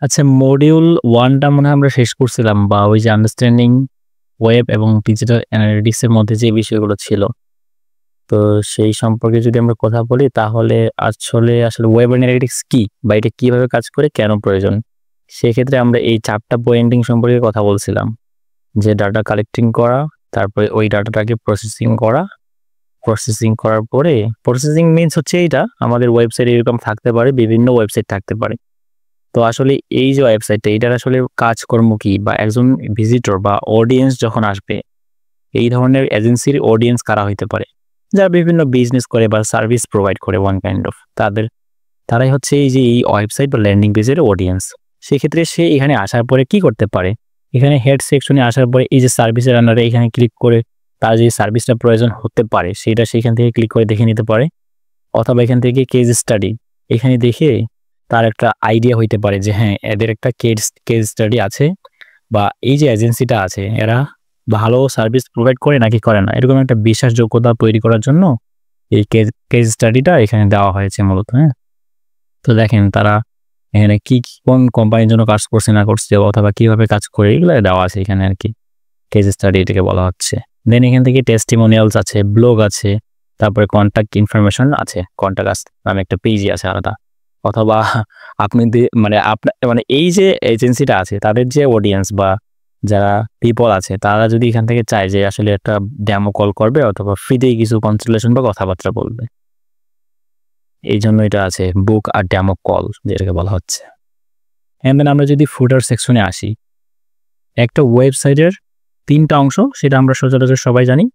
আচ্ছা, মডিউল 1 টা মনে হয় আমরা শেষ করছিলাম, বা ওই যে আন্ডারস্ট্যান্ডিং ওয়েব এবং ডিজিটাল অ্যানালিটিক্স এর মধ্যে যে বিষয়গুলো ছিল। তো সেই সম্পর্কে যদি আমরা কথা বলি তাহলে আসলে ওয়েব অ্যানালিটিক্স কি, বা এটা কিভাবে কাজ করে, কেন প্রয়োজন। সেক্ষেত্রে আমরা এই 4টা পয়েন্টিং সম্পর্কে কথা বলছিলাম, যে ডাটা কালেক্টিং করা, তারপরে ওই ডাটাটাকে প্রসেসিং করার পরে, প্রসেসিং মিনস হচ্ছে এইটা আমাদের ওয়েবসাইট এরকম থাকতে পারে, বিভিন্ন ওয়েবসাইট থাকতে পারে। তো আসলে এই যে ওয়েবসাইটটা, এটার আসলে কাজকর্ম কি, বা একজন ভিজিটর বা অডিয়েন্স যখন আসবে, এই ধরনের এজেন্সির অডিয়েন্স কারা হইতে পারে, যারা বিভিন্ন বিজনেস করে বা সার্ভিস প্রোভাইড করে ওয়ান কাইন্ড অফ, তারাই হচ্ছে এই যে এই ওয়েবসাইট বা ল্যান্ডিং পেজের অডিয়েন্স। সেক্ষেত্রে সে এখানে আসার পরে কি করতে পারে, এখানে হেড সেকশনে আসার পরে এই যে সার্ভিসের আন্ডারে এখানে ক্লিক করে তার যে সার্ভিসটা প্রয়োজন হতে পারে সেটা সেখান থেকে ক্লিক করে দেখে নিতে পারে, অথবা এখান থেকে কেস স্টাডি এখানে দেখে তার একটা আইডিয়া হইতে পারে যে হ্যাঁ, এদের একটা কেস স্টাডি আছে, বা এই যে এজেন্সিটা আছে এরা ভালো সার্ভিস প্রোভাইড করে নাকি করে না, এরকম একটা বিশ্বাসযোগ্যতা তৈরি করার জন্য এই কেস স্টাডিটা এখানে দেওয়া হয়েছে মূলত। হ্যাঁ, তো দেখেন তারা এখানে কোন কোম্পানির জন্য কাজ করছে না করছে, অথবা কিভাবে কাজ করে, এগুলো দেওয়া আছে এখানে আর কি, কেস স্টাডি এটাকে বলা হচ্ছে। দেন এখান থেকে টেস্টিমোনিয়ালস আছে, ব্লগ আছে, তারপরে কন্ট্যাক্ট ইনফরমেশন আছে, কন্ট্যাক্ট আস নামে একটা পেজই আছে আলাদা। অথবা আপনি আপনার এই যে এজেন্সিটা আছে তাদের যে অডিয়েন্স বা যারা পিপল আছে, তারা যদি এখান থেকে চায় যে আসলে একটা ডেমো কল করবে, অথবা ফ্রিতেই কিছু কনসালটেশন বা কথাবার্তা বলবে, এই জন্য এটা আছে বুক আর ডেমো কল যেটাকে বলা হচ্ছে। এন্ড দেন আমরা যদি ফুটার সেকশনে আসি, একটা ওয়েবসাইটের 3টা অংশ, সেটা আমরা সচরাচর সবাই জানি।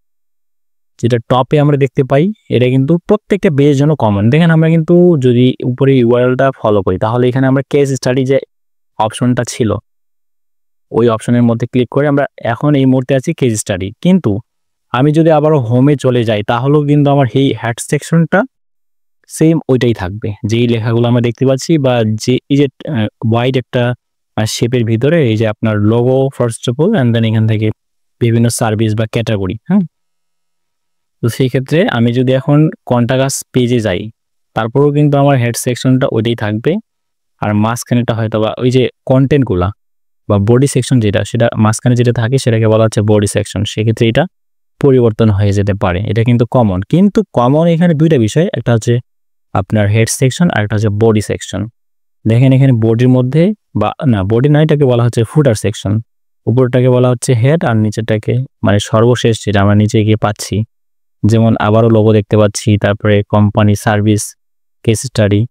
যেটা টপে আমরা দেখতে পাই, এটা কিন্তু প্রত্যেকটা পেজের জন্য কমন। দেখেন আমরা কিন্তু যদি উপরে ইউআরএলটা ফলো করি, তাহলে এখানে আমরা কেস স্টাডি যে অপশনটা ছিল, ওই অপশনের মধ্যে ক্লিক করে আমরা এখন এই মুহূর্তে আছি কেস স্টাডি। কিন্তু আমি যদি আবারও হোমে চলে যাই, তাহলেও কিন্তু আমার এই হেড সেকশনটা সেম ওইটাই থাকবে, যেই লেখাগুলো আমরা দেখতে পাচ্ছি, বা যে এই যে ওয়াইড একটা শেপের ভিতরে এই যে আপনার logo first of all, and then এখান থেকে বিভিন্ন সার্ভিস বা ক্যাটাগরি। হ্যাঁ, তো সেই ক্ষেত্রে আমি যদি এখন কন্টাক্ট পেজে যাই, তারপরেও কিন্তু আমার হেড সেকশনটা ওইটাই থাকবে, আর মাঝখানেটা হয়তো বা ওই যে কন্টেন্টগুলা বা বডি সেকশন যেটা, সেটা মাঝখানে যেটা থাকে সেটাকে বলা হচ্ছে বডি সেকশন। সেক্ষেত্রে এটা পরিবর্তন হয়ে যেতে পারে, এটা কিন্তু কমন। কিন্তু কমন এখানে 2টা বিষয়, একটা হচ্ছে আপনার হেড সেকশন আর একটা হচ্ছে বডি সেকশন। দেখেন এখানে বডির মধ্যে, বা না বডি না, এটাকে বলা হচ্ছে ফুটার সেকশন। উপরটাকে বলা হচ্ছে হেড, আর নিচেরটাকে সর্বশেষ যেটা আমরা নিচে গিয়ে পাচ্ছি, যেমন আবারও লোগো দেখতে পাচ্ছি, তারপরে company, service, case study,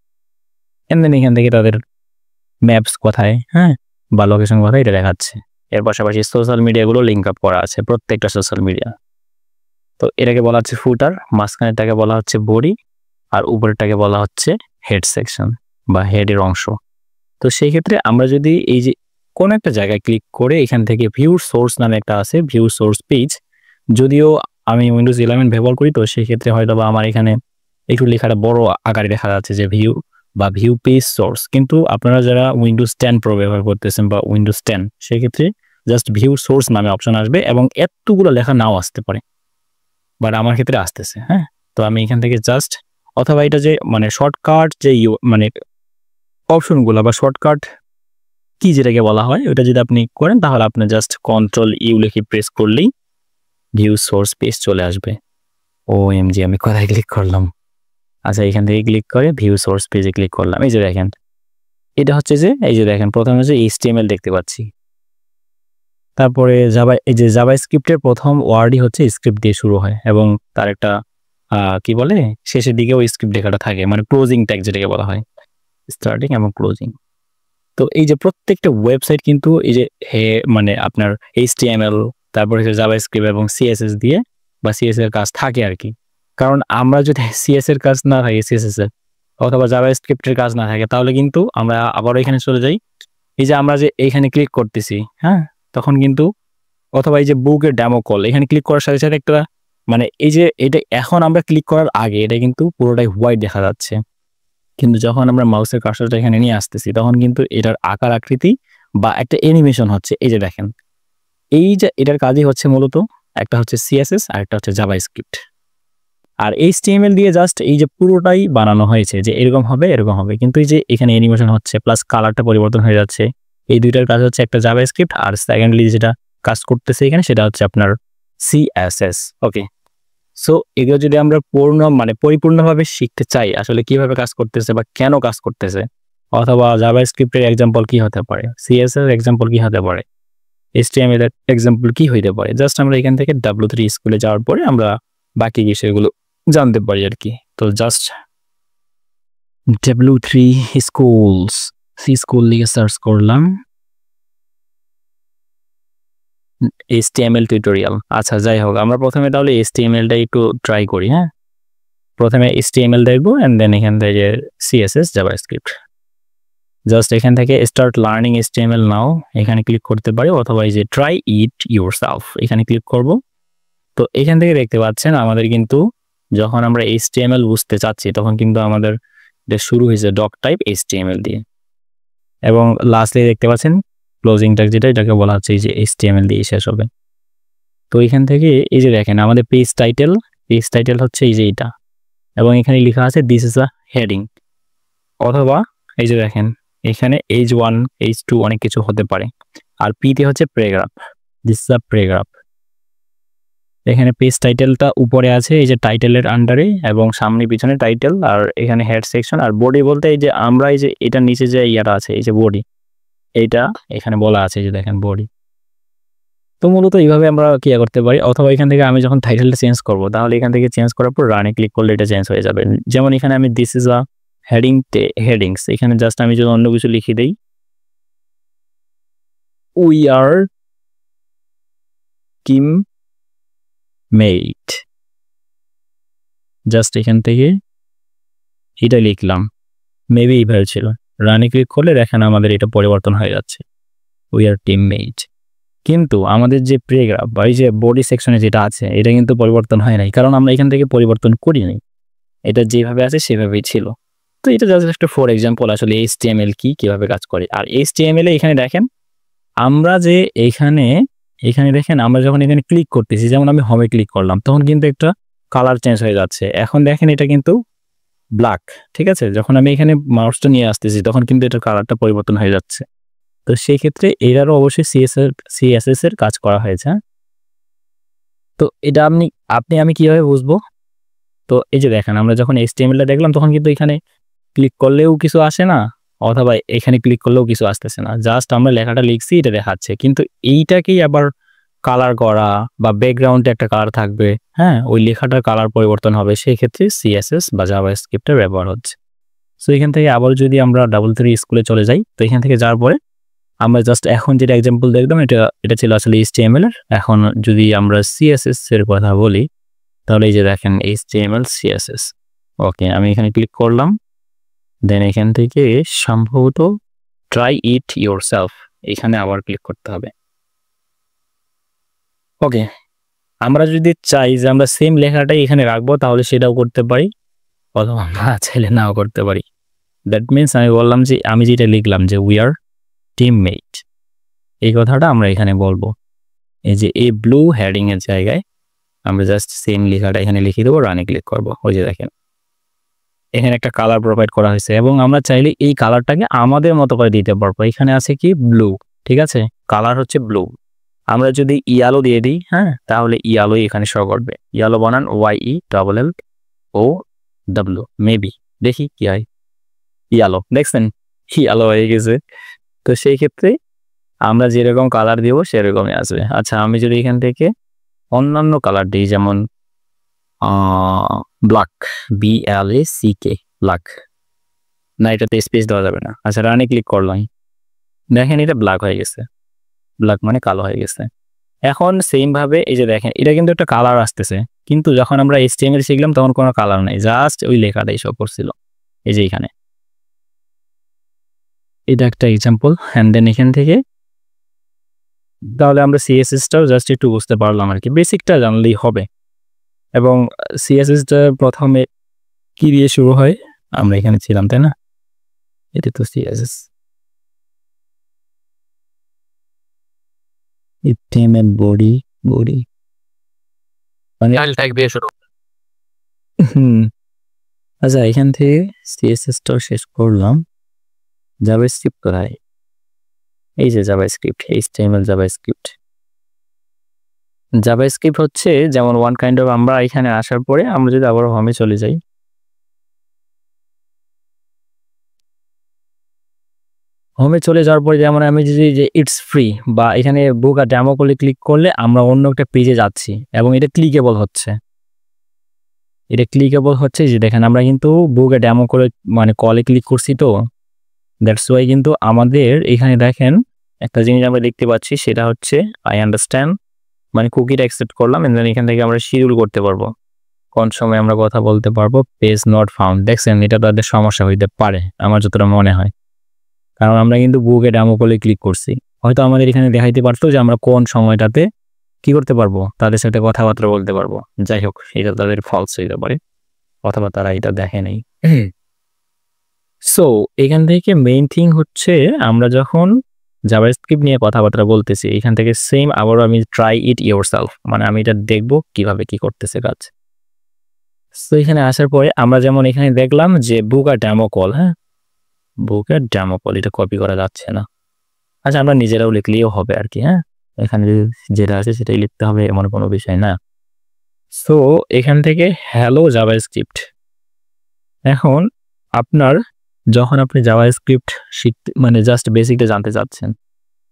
and then এখান থেকে তাদের ম্যাপস কোথায়, হ্যাঁ, বা লোকেশন কোথায়, এটা দেখাচ্ছে। এর পাশাপাশি সোশ্যাল মিডিয়াগুলো লিঙ্ক আপ করা আছে, প্রত্যেকটা সোশ্যাল মিডিয়া। তো এটাকে বলা হচ্ছে ফুটার, মাঝখানেরটাকে বলা হচ্ছে বডি, আর উপরেরটাকে বলা হচ্ছে হেড সেকশন বা হেডের অংশ। তো সেই ক্ষেত্রে আমরা যদি এই যে কোন একটা জায়গায় ক্লিক করে এখান থেকে ভিউ সোর্স নামে একটা আছে, ভিউ সোর্স পেজ, যদিও আমি উইন্ডোজ 11 ব্যবহার করি, তো সেই ক্ষেত্রে হয়তো বা আমার এখানে একটু লেখাটা বড় আকারে দেখা যাচ্ছে যে ভিউ পেজ সোর্স। কিন্তু আপনারা যারা উইন্ডোজ 10 প্রো ব্যবহার করতেছেন বা উইন্ডোজ 10, সেক্ষেত্রে জাস্ট ভিউ সোর্স নামে অপশন আসবে, এবং এতগুলো লেখা নাও আসতে পারে, বাট আমার ক্ষেত্রে আসতেছে। হ্যাঁ, তো আমি এখান থেকে জাস্ট, অথবা এটা যে শর্টকাট যে অপশনগুলো বা শর্টকাট কি যেটাকে বলা হয়, ওটা যদি আপনি করেন, তাহলে আপনি জাস্ট কন্ট্রোল ইউ লিখে প্রেস করলেই ভিউ সোর্স পেজ চলে আসবে। ওএমজি, আমি কোথায় ক্লিক করলাম? আচ্ছা, এখান থেকে ক্লিক করে ভিউ সোর্স পেজে ক্লিক করলাম। এই যে দেখেন, এটা হচ্ছে যে এই যে দেখেন প্রথমে হচ্ছে HTML দেখতে পাচ্ছি, তারপরে এই যে জাভাস্ক্রিপ্টের প্রথম ওয়ার্ডই হচ্ছে স্ক্রিপ্ট দিয়ে শুরু হয়, এবং তার একটা কি বলে শেষের দিকে ওই স্ক্রিপ্ট লেখাটা থাকে, ক্লোজিং ট্যাগ যেটাকে বলা হয়, স্টার্টিং এবং ক্লোজিং। তো এই যে প্রত্যেকটা ওয়েবসাইট কিন্তু এই যে আপনার HTML, তারপরে হচ্ছে জাভাস্ক্রিপ্ট এবং CSS দিয়ে বা CSS এর কাজ থাকে আর কি। কারণ আমরা যদি CSS এর কাজ না থাকে, CSS এর অথবা জাভাস্ক্রিপ্টের কাজ না থাকে, তাহলে কিন্তু আমরা আবার এখানে চলে যাই, এই যে আমরা যে এইখানে ক্লিক করতেছি, হ্যাঁ, তখন কিন্তু, অথবা এই যে বুকের ডেমো কল, এখানে ক্লিক করার সাথে সাথে একটা এই যে এটা এখন আমরা ক্লিক করার আগে এটা কিন্তু পুরোটাই হোয়াইট দেখা যাচ্ছে, কিন্তু যখন আমরা মাউসের কার্সারটা এখানে নিয়ে আসতেছি, তখন কিন্তু এটার আকার আকৃতি বা একটা অ্যানিমেশন হচ্ছে। এই যে দেখেন, এই যে এটার কাজই হচ্ছে মূলত একটা হচ্ছে CSS আর একটা হচ্ছে জাভাস্ক্রিপ্ট। আর HTML দিয়ে জাস্ট এই যে পুরোটাই বানানো হয়েছে যে এরকম হবে, কিন্তু এই যে এখানে অ্যানিমেশন হচ্ছে প্লাস কালারটা পরিবর্তন হয়ে যাচ্ছে, এই দুইটার কাজ হচ্ছে একটা জাভাস্ক্রিপ্ট, আর সেকেন্ডলি যেটা কাজ করতেছে এখানে সেটা হচ্ছে আপনার CSS। ওকে, সো এগুলো যদি আমরা পরিপূর্ণভাবে শিখতে চাই আসলে কিভাবে কাজ করতেছে বা কেন কাজ করতেছে, অথবা জাভাস্ক্রিপ্টের এক্সাম্পল কি হতে পারে, CSS এর এক্সাম্পল কি হতে পারে, HTML এর এক্সাম্পল কি হইতে পারে, জাস্ট আমরা এখান থেকে W3 স্কুলে যাওয়ার পরে আমরা বাকি বিষয়গুলো জানতে পারি আর কি। তো জাস্ট W3 স্কুলস, স্কুল লিখে সার্চ করলাম, HTML টিউটোরিয়াল। আচ্ছা যাই হোক, আমরা প্রথমে তাহলে HTML-টা একটু ট্রাই করি। হ্যাঁ, প্রথমে HTML দেখবো এন্ড দেন এখান থেকে CSS জাভাস্ক্রিপ্ট। জাস্ট এখান থেকে স্টার্ট লার্নিং HTML নাও এখানে ক্লিক করতে পারি, অথবা এই যে ট্রাই ইট ইউরসেলফ এখানে ক্লিক করব। তো এখান থেকে দেখতে পাচ্ছেন আমাদের কিন্তু যখন আমরা HTML বুঝতে চাচ্ছি তখন কিন্তু আমাদের শুরু হয়েছে ডক টাইপ HTML দিয়ে, এবং লাস্টে দেখতে পাচ্ছেন ক্লোজিং ট্যাগ যেটা, এটাকে বলা হচ্ছে এই যে HTML দিয়ে শেষ হবে। তো এখান থেকে এই যে দেখেন আমাদের পেজ টাইটেল হচ্ছে এই যে এটা, এবং এখানে লেখা আছে দিস ইজ আ হেডিং, অথবা এই যে দেখেন এখানে H1 H2 অনেক কিছু হতে পারে। আর পিতে হচ্ছে paragraph, this is a paragraph. এখানে পেজ টাইটেলটা উপরে আছে এই যে টাইটেলের আন্ডারে, এবং সামনে পিছনে টাইটেল, আর এখানে হেড সেকশন। আর বডি বলতে এই যে আমরা এই যে এটার নিচে যে ইয়াটা আছে এই যে বডি, এইটা এখানে বলা আছে যে দেখেন বডি। তো মূলত এইভাবে আমরা কি করতে পারি, অথবা এখান থেকে আমি যখন টাইটেলটা চেঞ্জ করব তাহলে এখান থেকে চেঞ্জ করার পর রানে ক্লিক করলে এটা চেঞ্জ হয়ে যাবে। যেমন এখানে আমি দিস ইজ আ হেডিংস, এখানে জাস্ট আমি যদি অন্য কিছু লিখে দেই, we are team mate, just এখান থেকে এটা লিখলাম, মেবি এইভাবে ছিল। রানে ক্লিক করলে দেখেন আমাদের এটা পরিবর্তন হয়ে যাচ্ছে, উই আর টিম মেট। কিন্তু আমাদের যে প্যারাগ্রাফ বা এই যে বডি সেকশনে যেটা আছে এটা কিন্তু পরিবর্তন হয় নাই, কারণ আমরা এখান থেকে পরিবর্তন করিনি, এটা যেভাবে আছে সেভাবেই ছিল। তো এটা জাস্ট একটা ফর এক্সাম্পল আসলে HTML কি কিভাবে কাজ করে। আর HTML এ এখানে দেখেন আমরা যে এখানে দেখেন আমরা যখন এখানে ক্লিক করতেছি, যেমন আমি হোমে ক্লিক করলাম তখন কিন্তু একটা কালার চেঞ্জ হয়ে যাচ্ছে। এখন দেখেন এটা কিন্তু ব্ল্যাক, ঠিক আছে। যখন আমি এখানে মাউসটা নিয়ে আসতেছি তখন কিন্তু এটার কালারটা পরিবর্তন হয়ে যাচ্ছে। তো সেই ক্ষেত্রে এটারও অবশ্যই CSS এর কাজ করা হয়েছে। হ্যাঁ, তো এটা আমি কিভাবে বুঝবো? তো এই যে দেখেন আমরা যখন HTML-টা দেখলাম তখন কিন্তু এখানে ক্লিক করলেও কিছু আসে না, অথবা এখানে ক্লিক করলেও কিছু আসতেছে না, জাস্ট আমরা লেখাটা লিখছি এটা দেখাচ্ছে। কিন্তু এইটাকেই আবার কালার করা বা ব্যাকগ্রাউন্ডে একটা কালার থাকবে, হ্যাঁ, ওই লেখাটার কালার পরিবর্তন হবে, সেই ক্ষেত্রে CSS বা জাভাস্ক্রিপ্টের ব্যবহার হচ্ছে। সো এখান থেকে আবার যদি আমরা W3 স্কুলে চলে যাই, তো এখান থেকে যাওয়ার পরে আমরা জাস্ট এখন যেটা এক্সাম্পল দেখলাম এটা ছিল আসলে HTML এর। এখন যদি আমরা CSS এর কথা বলি তাহলে এই যে দেখেন HTML CSS। ওকে, আমি এখানে ক্লিক করলাম, দেন এখান থেকে সম্ভবত ট্রাই ইট ইয়োরসেলফ এখানে আবার ক্লিক করতে হবে। ওকে, আমরা যদি চাই যে আমরা সেম লেখাটাই এখানে রাখবো তাহলে সেটাও করতে পারি, অথবা আমরা চাইলে নাও করতে পারি। দ্যাট মিনস আমি বললাম যে আমি যেটা লিখলাম যে উই আর টিমমেট, এই কথাটা আমরা এখানে বলবো। এই যে এই ব্লু হেডিং এর জায়গায় আমরা জাস্ট সেম লেখাটা এখানে লিখে দেবো, রানে ক্লিক করবো। ওই যে দেখেন এখানে একটা কালার প্রোভাইড করা হয়েছে, এবং আমরা চাইলে এই কালারটাকে আমাদের মতো করে দিতে পারবো। এখানে আছে কি ব্লু, ঠিক আছে, কালার হচ্ছে ব্লু। আমরা যদি ইয়ালো দিয়ে দিই, হ্যাঁ, তাহলে ইয়ালোই এখানে শো করবে। ইয়ালো বানান YELLOW, মেবি দেখি কি হয়। ইয়ালো, দেখছেন ইয়ালো হয়ে গেছে। তো সেই ক্ষেত্রে আমরা যেরকম কালার দিব সেরকমই আসবে। আচ্ছা, আমি যদি এখান থেকে অন্যান্য কালার দিই, যেমন ব্ল্যাক, BLACK, ব্ল্যাক, না এটাতে স্পেস দেওয়া যাবে না। আচ্ছা, রানে ক্লিক করলাম, দেখেন এটা ব্ল্যাক হয়ে গেছে, ব্ল্যাক মানে কালো হয়ে গেছে। এখন সেম ভাবে এই যে দেখেন এটা কিন্তু একটা কালার আসতেছে, কিন্তু যখন আমরা HTML শিখলাম তখন কোনো কালার নাই, জাস্ট ওই লেখাটাই শো করছিল এই যে এখানে। এটা একটা এক্সাম্পল। অ্যান্ড দেন এখান থেকে তাহলে আমরা CSS-টাও জাস্ট একটু বুঝতে পারলাম আর কি, বেসিকটা জানলেই হবে। এবং CSS-টা প্রথমে কি দিয়ে শুরু হয়, আমরা এখানে ছিলাম তাই না, এটা তো CSS HTML বডি মানে ট্যাগ দিয়ে শুরু। আচ্ছা, এখান থেকে সিএসএসটাও শেষ করলাম। জাভাস্ক্রিপ্ট কোথায়? এই যে জাভাস্ক্রিপ্ট, এইচটিএমএল জাভাস্ক্রিপ্ট। জাভাস্ক্রিপ্ট হচ্ছে যেমন ওয়ান কাইন্ড অফ, আমরা এখানে আসার পরে আমরা যদি আবার হোমে চলে যাই, হোমে চলে যাওয়ার পরে যেমন আমি যদি যে ইটস ফ্রি বা এখানে বুক আর ডেমো করলে ক্লিক করলে আমরা অন্য একটা পেজে যাচ্ছি এবং এটা ক্লিকেবল হচ্ছে। এটা ক্লিকেবল হচ্ছে যে দেখেন আমরা কিন্তু বুক আর ডেমো করে মানে কলে ক্লিক করছি, তো দ্যাটস ওয়াই কিন্তু আমাদের এখানে দেখেন একটা জিনিস আমরা দেখতে পাচ্ছি, সেটা হচ্ছে আই আন্ডারস্ট্যান্ড, মানে কুকিটা অ্যাকসেপ্ট করলাম এন্ড দেন এখান থেকে আমরা শিডিউল করতে পারবো কোন সময় আমরা কথা বলতে পারবো। পেজ নট ফাউন্ড, দেখছেন এটা তাদের সমস্যা হইতে পারে আমার যতটা মনে হয়, কারণ আমরা কিন্তু বুকে ডেমো করলে ক্লিক করছি। হয়তো আমাদের এখানে দেখাইতে পারতো যে আমরা কোন সময়টাতে কি করতে পারবো, তাদের সাথে কথাবার্তা বলতে পারবো। যাই হোক, এটা তাদের ফলস হইতে পারে অথবা তারা এটা দেখে নেই। সো এখান থেকে মেইন থিং হচ্ছে আমরা যখন জাভাস্ক্রিপ্ট নিয়ে কথাবার্তা বলতেছি, এখান থেকে সেম আবারও আমি ট্রাই ইট ইয়োরসেলফ, মানে আমি এটা দেখবো কিভাবে কি করতেছে কাজ। সো এখানে আসার পরে আমরা যেমন এখানে দেখলাম যে বুক আর ডেমো কল, হ্যাঁ বুক আর ডেমো কল, এটা কপি করা যাচ্ছে না। আচ্ছা, আমরা নিজেরাও লিখলেও হবে আর কি। হ্যাঁ, এখানে যেটা আছে সেটাই লিখতে হবে, এমন কোনো বিষয় না। সো এখান থেকে হ্যালো জাভাস্ক্রিপ্ট। এখন আপনার যখন আপনি জাভাস্ক্রিপ্ট শিখতে মানে জাস্ট বেসিকটা জানতে চাচ্ছেন,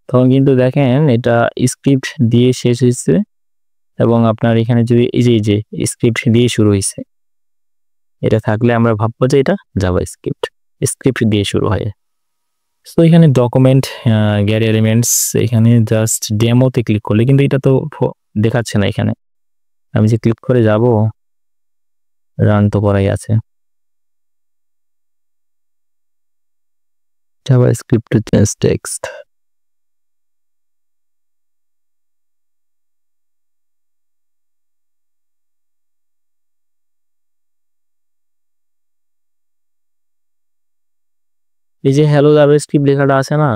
তখন কিন্তু দেখেন এটা স্ক্রিপ্ট দিয়ে শেষ হয়েছে এবং আপনার এখানে যদি এই যে স্ক্রিপ্ট দিয়ে শুরু হয়েছে, এটা থাকলে আমরা ভাববো যে এটা জাভাস্ক্রিপ্ট, স্ক্রিপ্ট দিয়ে শুরু হয়। সো এখানে ডকুমেন্ট গ্যারি এলিমেন্টস, এখানে জাস্ট ডেমোতে ক্লিক করলে কিন্তু এটা তো দেখাচ্ছে না। এখানে আমি যে ক্লিক করে যাব, রান তো করাই আছে। জাভাস্ক্রিপ্ট টু চেঞ্জ টেক্সট, এই যে হ্যালো জাভাস্ক্রিপ্ট লেখাটা আছে না,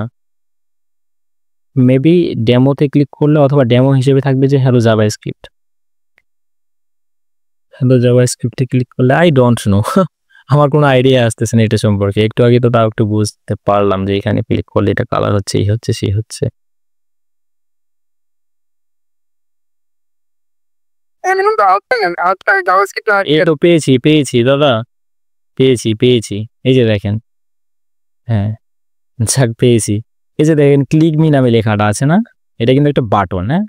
মেবি ডেমোতে ক্লিক করলে অথবা ডেমো হিসেবে থাকবে যে হ্যালো জাভাস্ক্রিপ্ট। হ্যালো জাভাস্ক্রিপ্টে ক্লিক করলে আই ডোন্ট নো, আমার কোনো আইডিয়া আসতেছে না এটা সম্পর্কে। একটু আগে তো তাও একটু বুঝতে পারলাম যে এখানে ক্লিক করলে এটা কালার হচ্ছে, এই হচ্ছে সেই হচ্ছে। এই তো পেয়েছি দাদা, পেয়েছি এই যে দেখেন। হ্যাঁ, যাক পেয়েছি। এই যে দেখেন ক্লিক মি নামে লেখাটা আছে না, এটা কিন্তু একটা বাটন। হ্যাঁ,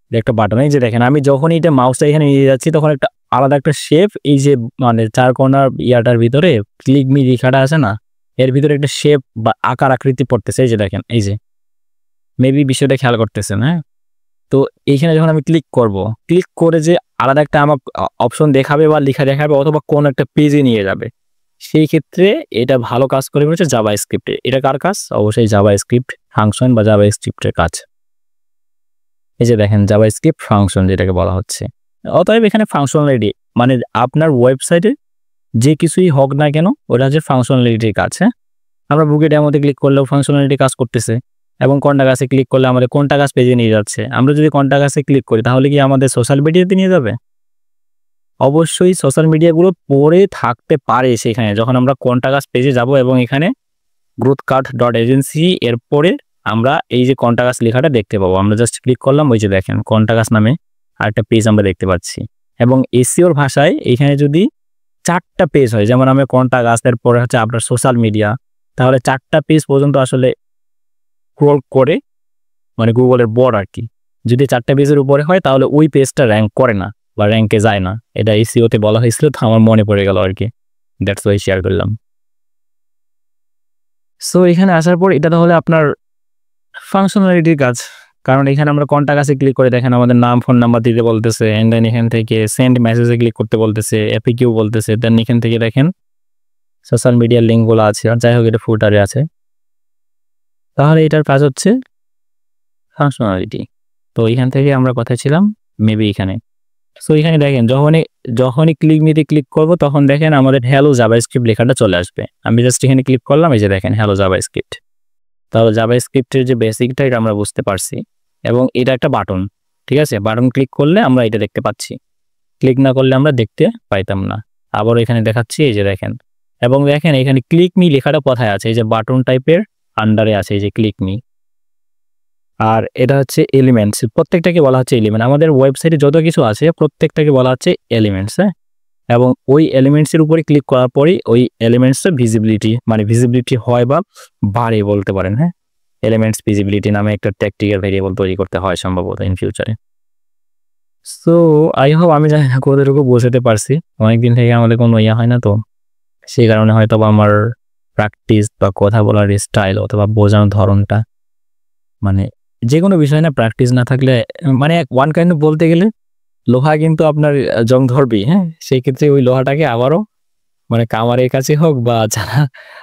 এটা একটা বাটন। এই যে দেখেন আমি যখনই এটা মাউসটা এখানে নিয়ে যাচ্ছি তখন একটা আলাদা একটা শেপ, এই যে মানে চার কর্নার ইয়াটার ভিতরে ক্লিক মি লেখাটা আছে না, এর ভিতরে একটা শেপ বা আকার আকৃতি পড়তেছে। এই যে দেখেন, এই যে মেবি বিষয়টা খেয়াল করতেছেন। হ্যাঁ, তো এইখানে যখন আমি ক্লিক করব, ক্লিক করে যে আলাদা একটা আমার অপশন দেখাবে বা লেখা দেখাবে অথবা কোন একটা পেজে নিয়ে যাবে, সেই ক্ষেত্রে এটা ভালো কাজ করে হচ্ছে জাভাস্ক্রিপ্টে। এটা কার কাজ? অবশ্যই জাভাস্ক্রিপ্ট ফাংশন বা জাভাস্ক্রিপ্টের কাজ। এই যে দেখেন জাভাস্ক্রিপ্ট ফাংশন যেটাকে বলা হচ্ছে। অতএব এখানে ফাংশনালিটি মানে আপনার ওয়েবসাইটে যে কিছুই হোক না কেন, ওটা হচ্ছে ফাংশনালিটির কাজ। হ্যাঁ, আমরা বুকে ডেমোতে ক্লিক করলেও ফাংশনালিটি কাজ করতেছে এবং কন্টাক্টসে ক্লিক করলে আমাদের কন্টাক্টস পেজে নিয়ে যাচ্ছে। আমরা যদি কন্টাক্টসে ক্লিক করি তাহলে কি আমাদের সোশ্যাল মিডিয়াতে নিয়ে যাবে? অবশ্যই সোশ্যাল মিডিয়াগুলো পরে থাকতে পারে সেখানে, যখন আমরা কন্টাক্টস পেজে যাব এবং এখানে growthcart.agency এরপরে আমরা এই যে কন্টাক্টস লেখাটা দেখতে পাবো। আমরা জাস্ট ক্লিক করলাম, ওই যে দেখেন কন্টাক্টস নামে আরেকটা পেজ আমরা দেখতে পাচ্ছি। এবং এসইওর ভাষায় এখানে যদি 4টা পেজ হয়, যেমন আমি কন্টাক্টস এরপরে হচ্ছে আপনার সোশ্যাল মিডিয়া, তাহলে 4টা পেজ পর্যন্ত আসলে স্ক্রল করে মানে গুগলের বড় আর কি, যদি 4টা পেজের উপরে হয় তাহলে ওই পেজটা র্যাঙ্ক করে না বা র্যাঙ্কে যায় না। এটা এসইওতে বলা হয়েছিল, তো আমার মনে পড়ে গেল আর কি, দ্যাটস ওয়াই শেয়ার করলাম। সো এখানে আসার পর এটা তাহলে আপনার ফাংশনালিটির কাজ, কারণ এখানে আমরা কন্টাক্টসে ক্লিক করে দেখেন আমাদের নাম ফোন নাম্বার দিতে বলতেছে, এন্ড দেন এখান থেকে সেন্ড মেসেজে ক্লিক করতে বলতেছে, এপিকিউ বলতেছে, দেন এখান থেকে দেখেন সোশ্যাল মিডিয়ার লিঙ্কগুলো আছে। আর যাই হোক এটা ফুটারে আছে, তাহলে এটার কাজ হচ্ছে ফাংশনালিটি। তো এখান থেকে আমরা কথা ছিলাম মেবি এখানে। সো এখানে দেখেন যখনই ক্লিক মিতে ক্লিক করব তখন দেখেন আমাদের হ্যালো জাভাস্ক্রিপ্ট লেখাটা চলে আসবে। আমি জাস্ট এখানে ক্লিক করলাম, এই যে দেখেন হ্যালো জাভাস্ক্রিপ্ট। তাহলে জাভাস্ক্রিপ্টের যে বেসিকটা এটা আমরা বুঝতে পারছি এবং এটা একটা বাটন, ঠিক আছে। বাটন ক্লিক করলে আমরা এটা দেখতে পাচ্ছি, ক্লিক না করলে আমরা দেখতে পাইতাম না। আবার এখানে দেখাচ্ছি, এই যে দেখেন। এবং দেখেন এখানে ক্লিক মি লেখাটা কোথায় আছে, এই যে বাটন টাইপের আন্ডারে আছে এই যে ক্লিক মি। আর এটা হচ্ছে এলিমেন্টস, প্রত্যেকটাকে বলা হচ্ছে এলিমেন্ট। আমাদের ওয়েবসাইটে যত কিছু আছে প্রত্যেকটাকে বলা হচ্ছে এলিমেন্টস, হ্যাঁ। এবং ওই এলিমেন্টসের উপরে ক্লিক করার পরেই ওই এলিমেন্টসের ভিজিবিলিটি মানে ভিজিবিলিটি হয় বা বাড়ে বলতে পারেন, হ্যাঁ। এলিমেন্টস ভিজিবিলিটি নামে একটা ট্যাকটিক্যাল ভেরিয়েবল তৈরি করতে হয় সম্ভবত ইন ফিউচারে। সো আই হোপ আমি জানি না কতটুকু বোঝাতে পারছি, অনেকদিন থেকে আমাদের কোনো ইয়ে হয় না, তো সেই কারণে হয়তো আমার প্র্যাকটিস বা কথা বলার স্টাইল অথবা বোঝানোর ধরনটা, মানে যে কোনো বিষয় না প্র্যাকটিস না থাকলে মানে ওয়ান কাইন্ড বলতে গেলে লোহা কিন্তু আপনার জং ধরবেই, হ্যাঁ। সেই ক্ষেত্রে ওই লোহাটাকে আবারও মানে কামারের কাছে হোক বা যারা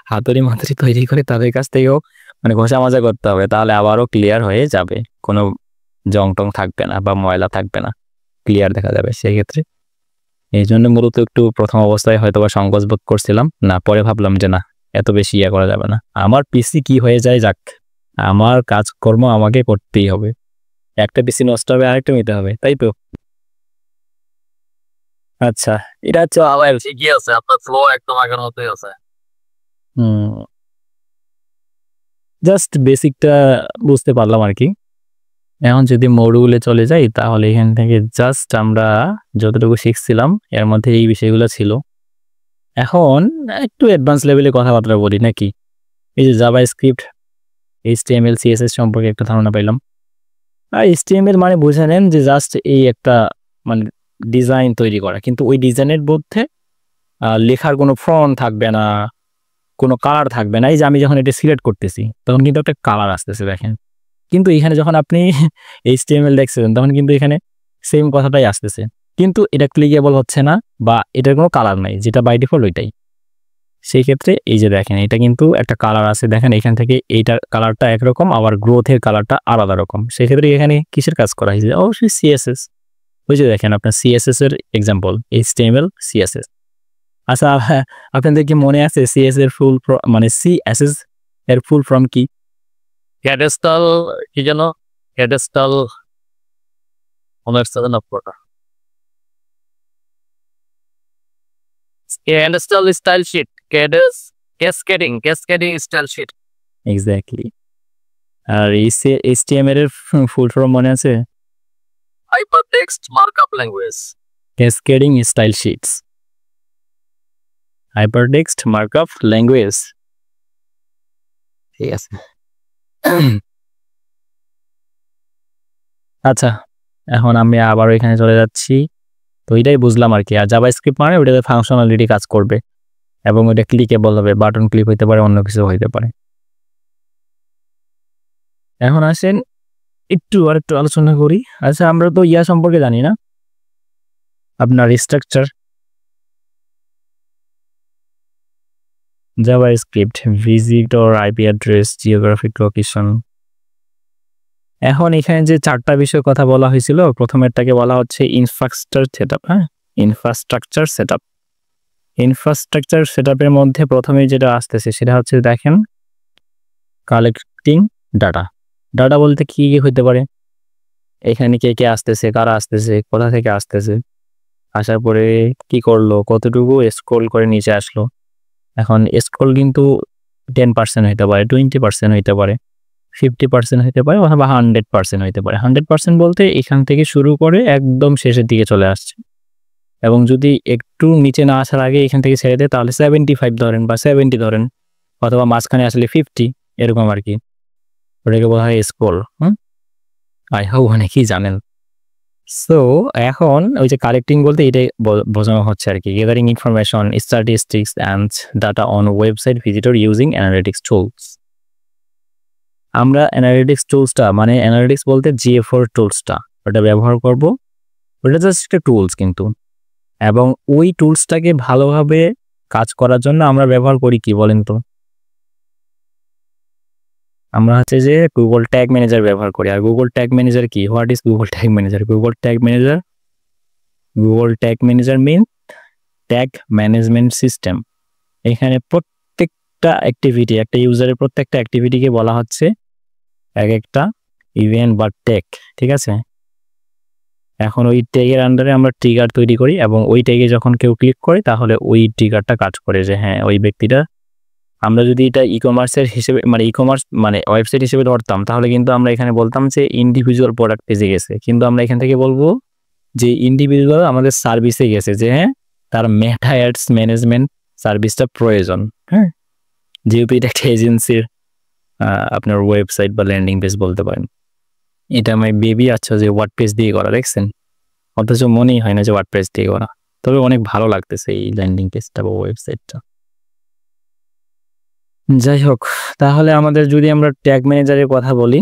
হাতুড়ি মাতুড়ি তৈরি করে তাদের কাছ থেকে হোক মানে ঘষা মাজা করতে হবে, তাহলে আবারও ক্লিয়ার হয়ে যাবে, কোনো জং টং থাকবে না বা ময়লা থাকবে না, ক্লিয়ার দেখা যাবে সেই ক্ষেত্রে। এই জন্য মূলত একটু প্রথম অবস্থায় হয়তো বা সংকোচ বোধ করছিলাম, না পরে ভাবলাম যে না এত বেশি ইয়ে করা যাবে না, আমার পিসি কি হয়ে যায় যাক, আমার কাজকর্ম আমাকে করতেই হবে, একটা পিসি নষ্ট হবে আরেকটা নিতে হবে, তাই তো। আচ্ছা, এটা হচ্ছে আবার ঠিকই আছে, আপনার ফ্লো একদম আগের মতোই আছে। জাস্ট বেসিকটা বুঝতে পারলাম আর কি। এখন যদি মডিউলে চলে যাই তাহলে এখান থেকে জাস্ট আমরা যতটুকু শিখছিলাম এর মধ্যে এই বিষয়গুলো ছিল। এখন একটু অ্যাডভান্স লেভেলে কথাবার্তা বলি নাকি। এই যে জাভাস্ক্রিপ্ট, এইচটিএমএল, সিএসএস সম্পর্কে একটা ধারণা পেলাম। আর এইচটিএমএল মানে বুঝে নেন যে জাস্ট এই একটা মানে ডিজাইন তৈরি করা, কিন্তু ওই ডিজাইনের মধ্যে লেখার কোনো ফন্ট থাকবে না, কোনো কালার থাকবে না। এই যে আমি যখন এটা সিলেক্ট করতেছি তখন কিন্তু একটা কালার আসতেছে দেখেন, কিন্তু এখানে যখন আপনি এইচটিএমএল দেখছেন তখন কিন্তু এখানে সেম কথাটাই আসতেছে, কিন্তু এটা ক্লিকেবল হচ্ছে না বা এটার কোনো কালার নাই, যেটা বাই ডিফল্ট ওইটাই। সেই ক্ষেত্রে এই যে দেখেন এটা কিন্তু একটা কালার আছে, দেখেন এখান থেকে এইটার কালারটা একরকম, আবার গ্রোথের কালারটা আলাদা রকম। সেক্ষেত্রে এখানে কিসের কাজ করা হয়েছে, অবশ্যই সিএসএস। ওই যে দেখেন আপনার সিএসএস এর এক্সাম্পল এইচটিএমএল, সিএসএস। আচ্ছা, আপনাদের কি মনে আছে সিএস এর ফুল মানে সিএসএস এর ফুল ফর্ম কি? ক্যাডেস্টাল কি যেন, ক্যাডেস্টাল মনে হচ্ছে না পুরোটা, cadastral style sheet, cascading style sheet. Exactly. আর এইচটিএমএল এর ফুল ফর্ম মনে আছে? Hypertext markup language. Cascading style sheets, hypertext markup language. ঠিক আছে। আচ্ছা, এখন আমি আবার এখানে চলে যাচ্ছি। তো এটাই বুঝলাম আর কি। আর জাভাস্ক্রিপ্ট মানে ওটাতে ফাংশনালিটি কাজ করবে এবং ওটা ক্লিকেবল হবে, বাটন ক্লিক হইতে পারে, অন্য কিছু হইতে পারে। এখন আসেন একটু আলোচনা করি। আচ্ছা, আমরা তো ইয়া সম্পর্কে জানি না, আপনার structure, JavaScript, visitor, IP address, geographic location. এখন এখানে যে চারটা বিষয় কথা বলা হয়েছিল, প্রথমেরটাকে বলা হচ্ছে ইনফ্রাস্ট্রাকচার সেটআপ। হ্যাঁ, ইনফ্রাস্ট্রাকচার সেটআপ। ইনফ্রাস্ট্রাকচার সেটআপের মধ্যে প্রথমে যেটা আসতেছে সেটা হচ্ছে দেখেন কালেক্টিং ডাটা। ডাটা বলতে কি হতে পারে, এখানে কে কে আসতেছে, কারা আসতেছে, কোথা থেকে আসতেছে, আসার পরে কি করলো, কতটুকু স্ক্রল করে নিচে আসলো। এখন স্ক্রল কিন্তু 10% হইতে পারে, 20% হইতে পারে, 50% হইতে পারে, অথবা 100% হইতে পারে। 100% বলতে এখান থেকে শুরু করে একদম শেষের দিকে চলে আসছে। এবং যদি একটু নিচে না আসার আগে এখান থেকে ছেড়ে দেয় তাহলে 75 ধরেন বা 70 ধরেন, অথবা মাঝখানে আসলে 50, এরকম আর কি। ওটাকে বলা হয় স্ক্রল। আই হোপ অনেকেই জানেন। সো এখন ওই যে কালেক্টিং বলতে এটাই বোঝানো হচ্ছে আর কি, gathering information, statistics and data on website visitor using analytics tools. আমরা অ্যানালিটিক্স টুলসটা মানে অ্যানালিটিক্স বলতে GA4 টুলসটা ওটা ব্যবহার করব। ওটা জাস্ট একটা টুলস কিন্তু, এবং ওই টুলসটাকে ভালোভাবে কাজ করার জন্য আমরা ব্যবহার করি কি বলেন তো? আমরা হচ্ছে যে গুগল ট্যাগ ম্যানেজার ব্যবহার করি। আর গুগল ট্যাগ ম্যানেজার কি, what is Google tag manager? Google tag manager mean tag management system. এখানে প্রত্যেকটা অ্যাক্টিভিটি, একটা ইউজারের প্রত্যেকটা অ্যাক্টিভিটিকে বলা হচ্ছে এক একটা ইভেন্ট বা ট্যাগ, ঠিক আছে? এখন ওই ট্যাগের আন্ডারে আমরা ট্রিগার তৈরি করি এবং ওই ট্যাগে যখন কেউ ক্লিক করে তাহলে ওই ট্রিগারটা কাজ করে যে হ্যাঁ ওই ব্যক্তিটা, আমরা যদি এটা ই-কমার্সের হিসেবে মানে ই-কমার্স মানে ওয়েবসাইট হিসেবে ধরতাম তাহলে কিন্তু আমরা এখানে বলতাম যে ইন্ডিভিজুয়াল প্রোডাক্ট পেজে গেছে, কিন্তু আমরা এখান থেকে বলবো যে ইন্ডিভিজুয়াল আমাদের সার্ভিসে গেছে, যে হ্যাঁ তার মেটা অ্যাডস ম্যানেজমেন্ট সার্ভিসটা প্রয়োজন। হ্যাঁ, যেহেতু এটা একটা এজেন্সির আপনার ওয়েবসাইট বা ল্যান্ডিং পেজ বলতে পারেন। এটা আমার বেবি আচ্ছা যে ওয়ার্ডপ্রেস দিয়ে করা, দেখছেন, অথচ মনেই হয় না যে ওয়ার্ডপ্রেস দিয়ে করা, তবে অনেক ভালো লাগতেছে এই ল্যান্ডিং পেজটা বা ওয়েবসাইটটা। যাই হোক, তাহলে আমাদের যদি আমরা ট্যাগ ম্যানেজারের কথা বলি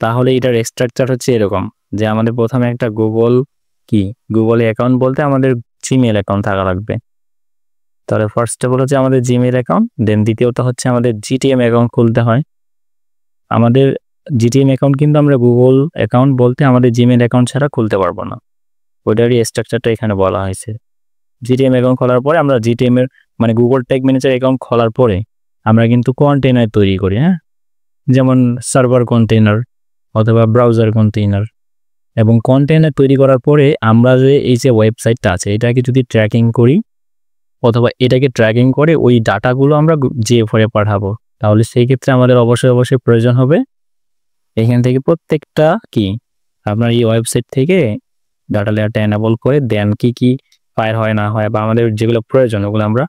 তাহলে এটার স্ট্রাকচার হচ্ছে এরকম যে আমাদের প্রথমে একটা গুগল অ্যাকাউন্ট বলতে আমাদের জিমেল অ্যাকাউন্ট থাকা লাগবে। তাহলে ফার্স্ট অফ অল হচ্ছে আমাদের জিমেল অ্যাকাউন্ট, দেন দ্বিতীয়ত হচ্ছে আমাদের জিটিএম অ্যাকাউন্ট খুলতে হয়। আমাদের জিটিএম অ্যাকাউন্ট কিন্তু আমরা গুগল অ্যাকাউন্ট বলতে আমাদের জিমেল অ্যাকাউন্ট ছাড়া খুলতে পারবো না, ওইটারই স্ট্রাকচারটা এখানে বলা হয়েছে। জিটিএম অ্যাকাউন্ট খোলার পরে আমরা জিটিএম এর মানে গুগল ট্যাগ ম্যানেজার অ্যাকাউন্ট খোলার পরে আমরা কিন্তু কন্টেনার তৈরি করি, হ্যাঁ, যেমন সার্ভার কন্টেনার অথবা ব্রাউজার কন্টেনার। এবং কন্টেনার তৈরি করার পরে আমরা যে এই যে ওয়েবসাইটটা আছে এটাকে যদি ট্র্যাকিং করি অথবা এটাকে ট্র্যাকিং করে ওই ডাটাগুলো আমরা জিএফআর এ পাঠাবো, তাহলে সেই ক্ষেত্রে আমাদের অবশ্যই প্রয়োজন হবে এখান থেকে প্রত্যেকটা আপনার এই ওয়েবসাইট থেকে ডাটা লেয়ারটা এনাবল করে দেন কি ফায়ার হয় না হয় বা আমাদের যেগুলো প্রয়োজন ওগুলো আমরা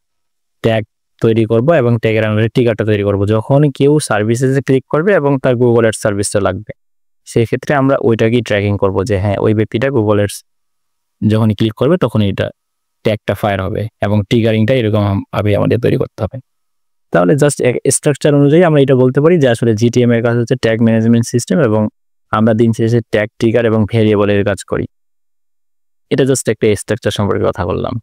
ট্যাগ তৈরি করব এবং ট্যাগের আন্ডারে ট্রিগারটা তৈরি করব। যখন কেউ সার্ভিসেসে ক্লিক করবে এবং তার গুগল এর সার্ভিসটা লাগবে সেই ক্ষেত্রে আমরা ওইটাকেই ট্র্যাকিং করব যে হ্যাঁ ওই ব্যক্তিটা গুগল এর যখনই ক্লিক করবে তখন এটা ট্যাগটা ফায়ার হবে এবং ট্রিগারিংটা এরকম ভাবে আমাদের তৈরি করতে হবে। তাহলে জাস্ট স্ট্রাকচার অনুযায়ী আমরা এটা বলতে পারি যে আসলে জিটিএম এর কাজ হচ্ছে ট্যাগ ম্যানেজমেন্ট সিস্টেম এবং আমরা দিন শেষে ট্যাগ, ট্রিগার এবং ভেরিয়েবলের কাজ করি। এটা জাস্ট একটা স্ট্রাকচার সম্পর্কে কথা বললাম।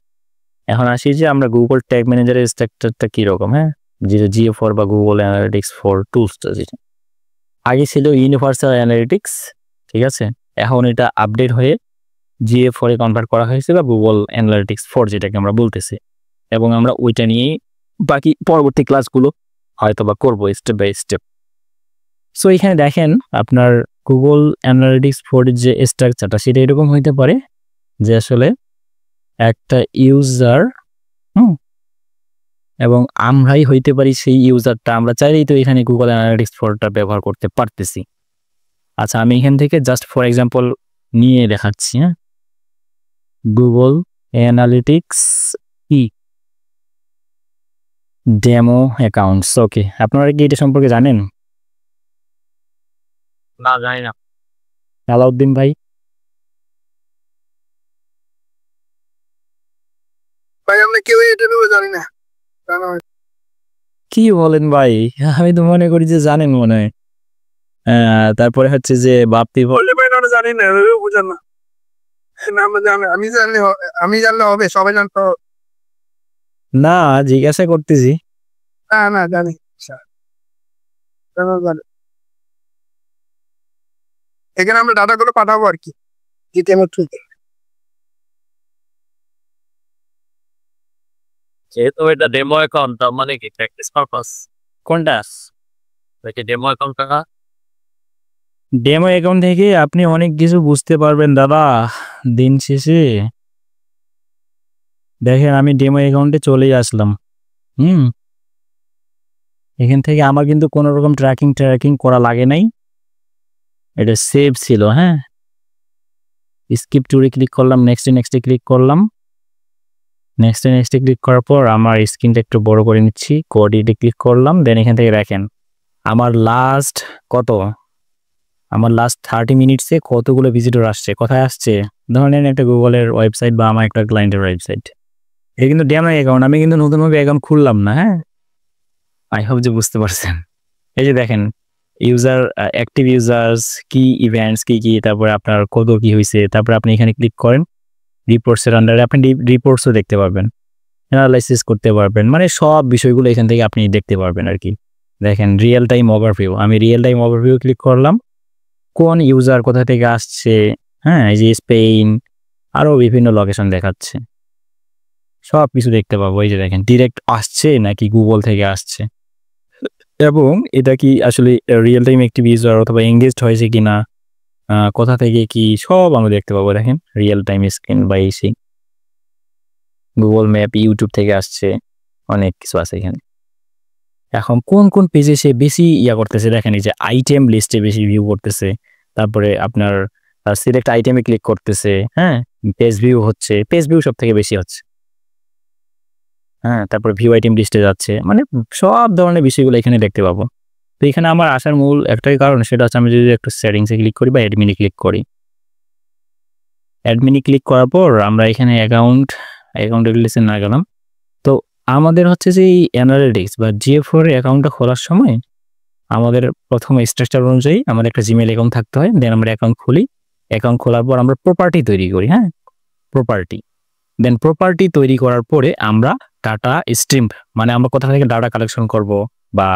এখন আসি যে আমরা গুগল ট্যাগ ম্যানেজারের স্ট্রাকচারটা কীরকম। হ্যাঁ, যেটা জিও4 বা গুগল অ্যানালিটিক্স ফর টুলসটা যেটা আগে ছিল ইউনিভার্সাল অ্যানালিটিক্স, ঠিক আছে, এখন এটা আপডেট হয়ে GA4 এ কনভার্ট করা হয়েছে বা গুগল অ্যানালিটিক্স 4 যেটাকে আমরা বলতেছি, এবং আমরা ওইটা নিয়েই বাকি পরবর্তী ক্লাসগুলো হয়তো বা করবো স্টেপ বাই স্টেপ। সো এখানে দেখেন আপনার গুগল অ্যানালিটিক্স 4 এর যে স্ট্রাকচারটা সেটা এরকম হইতে পারে যে আসলে একটা ইউজার এবং আমরাই হইতে পারি সেই ইউজারটা, আমরা চাইলেই তো এখানে গুগল অ্যানালিটিক্স 4টা ব্যবহার করতে পারতেছি। আচ্ছা, আমি এখান থেকে জাস্ট ফর এক্সাম্পল নিয়ে দেখাচ্ছি। হ্যাঁ, গুগল অ্যানালিটিক্স ডেমো অ্যাকাউন্টস। ওকে, আপনারা কি এটা সম্পর্কে জানেন? না, জানি না। আলাউদ্দিন ভাই? ভাই আমরা কেউ এটা ব্যাপারে জানি না। কি বলেন ভাই, আমি তো মনে করি যে জানেন মনে হয়। তারপরে হচ্ছে যে বাপ্তি বললে ভাই না জানি না, বুঝেন না। আমরা জানি, আমি জানলে হবে, সবাই জানতো না, জিজ্ঞাসা করতেছি। না জানি। এখানে আমরা ডাটাগুলো পাঠাবো আর কি জিটিএম থ্রু। যেহেতু এটা ডেমো অ্যাকাউন্ট, তার মানে কি প্র্যাকটিস পারপাস? কোনটা? ডেমো অ্যাকাউন্টটা ডেমো অ্যাকাউন্ট থেকে আপনি অনেক কিছু বুঝতে পারবেন দাদা দিন শেষে। দেখেন আমি ডেমো অ্যাকাউন্টে চলেই আসলাম। এখান থেকে আমার কিন্তু কোনো রকম ট্র্যাকিং করা লাগে নাই, এটা সেভ ছিল। হ্যাঁ, স্কিপ টুরে ক্লিক করলাম, নেক্সটে ক্লিক করলাম, নেক্সটে ক্লিক করার পর আমার স্ক্রিনটা একটু বড় করে নিচ্ছি, কোঅর্ডিনেটে ক্লিক করলাম, দেন এখান থেকে দেখেন আমার লাস্ট 30 মিনিটসে কতগুলো ভিজিটর আসছে, কোথায় আসছে, ধরেন একটা গুগলের ওয়েবসাইট বা আমার একটা ক্লায়েন্টের ওয়েবসাইট। এটা কিন্তু ডেমো অ্যাকাউন্ট, আমি কিন্তু নতুনভাবে অ্যাকাউন্ট খুললাম না। হ্যাঁ, আই হোপ যে বুঝতে পারছেন। এই যে দেখেন ইউজার, অ্যাক্টিভ ইউজার্স, কি ইভেন্টস কি, তারপরে আপনার কত কি হয়েছে, তারপরে আপনি এখানে ক্লিক করেন রিপোর্টসের আন্ডারে আপনি রিপোর্টসও দেখতে পারবেন, অ্যানালাইসিস করতে পারবেন, মানে সব বিষয়গুলো এখান থেকে আপনি দেখতে পারবেন আর কি। দেখেন রিয়েল টাইম ওভারভিউ, আমি রিয়েল টাইম ওভারভিউ ক্লিক করলাম, কোন ইউজার কোথা থেকে আসছে, হ্যাঁ, এই যে স্পেন, আরও বিভিন্ন লোকেশন দেখাচ্ছে, সব কিছু দেখতে পাবো। এই যে দেখেন ডিরেক্ট আসছে নাকি গুগল থেকে আসছে, এবং এটা কি আসলে রিয়েল টাইম অ্যাক্টিভ ইউজার অথবা এঙ্গেজড হয়েছে কিনা, কোথা থেকে কি সব আমরা দেখতে পাবো। দেখেন রিয়েল টাইম স্ক্রিন বা ইসি, গুগল ম্যাপ, ইউটিউব থেকে আসছে, অনেক কিছু আছে এখানে। এখন কোন কোন পেজে সে বেশি করতেছে দেখেন, এই যে আইটেম লিস্টে বেশি ভিউ করতেছে, তারপরে আপনার সিলেক্ট আইটেমে ক্লিক করতেছে, হ্যাঁ, পেজ ভিউ হচ্ছে, পেজ ভিউ সব থেকে বেশি হচ্ছে, হ্যাঁ, তারপরে ভিউ আইটেম লিস্টে যাচ্ছে, মানে সব ধরনের বিষয়গুলো এখানে দেখতে পাবো। তো এখানে আমার আসার মূল একটাই কারণ, সেটা হচ্ছে আমি যদি একটু সেটিংসে ক্লিক করি বা অ্যাডমিনে ক্লিক করি, অ্যাডমিনে ক্লিক করার পর আমরা এখানে অ্যাকাউন্ট ডিটেইলসে না গেলাম। তো আমাদের হচ্ছে যে এই অ্যানালিটিক্স বা GA4 অ্যাকাউন্টটা খোলার সময় আমাদের প্রথমে স্ট্রাকচার অনুযায়ী আমাদের একটা জিমেইল অ্যাকাউন্ট থাকতে হয়। দেন আমরা অ্যাকাউন্ট খুলি, অ্যাকাউন্ট খোলার পর আমরা প্রপার্টি তৈরি করি, হ্যাঁ, প্রপার্টি। দেন প্রপার্টি তৈরি করার পরে আমরা ডাটা স্ট্রিম, মানে আমরা কোথা থেকে ডাটা কালেকশন করব বা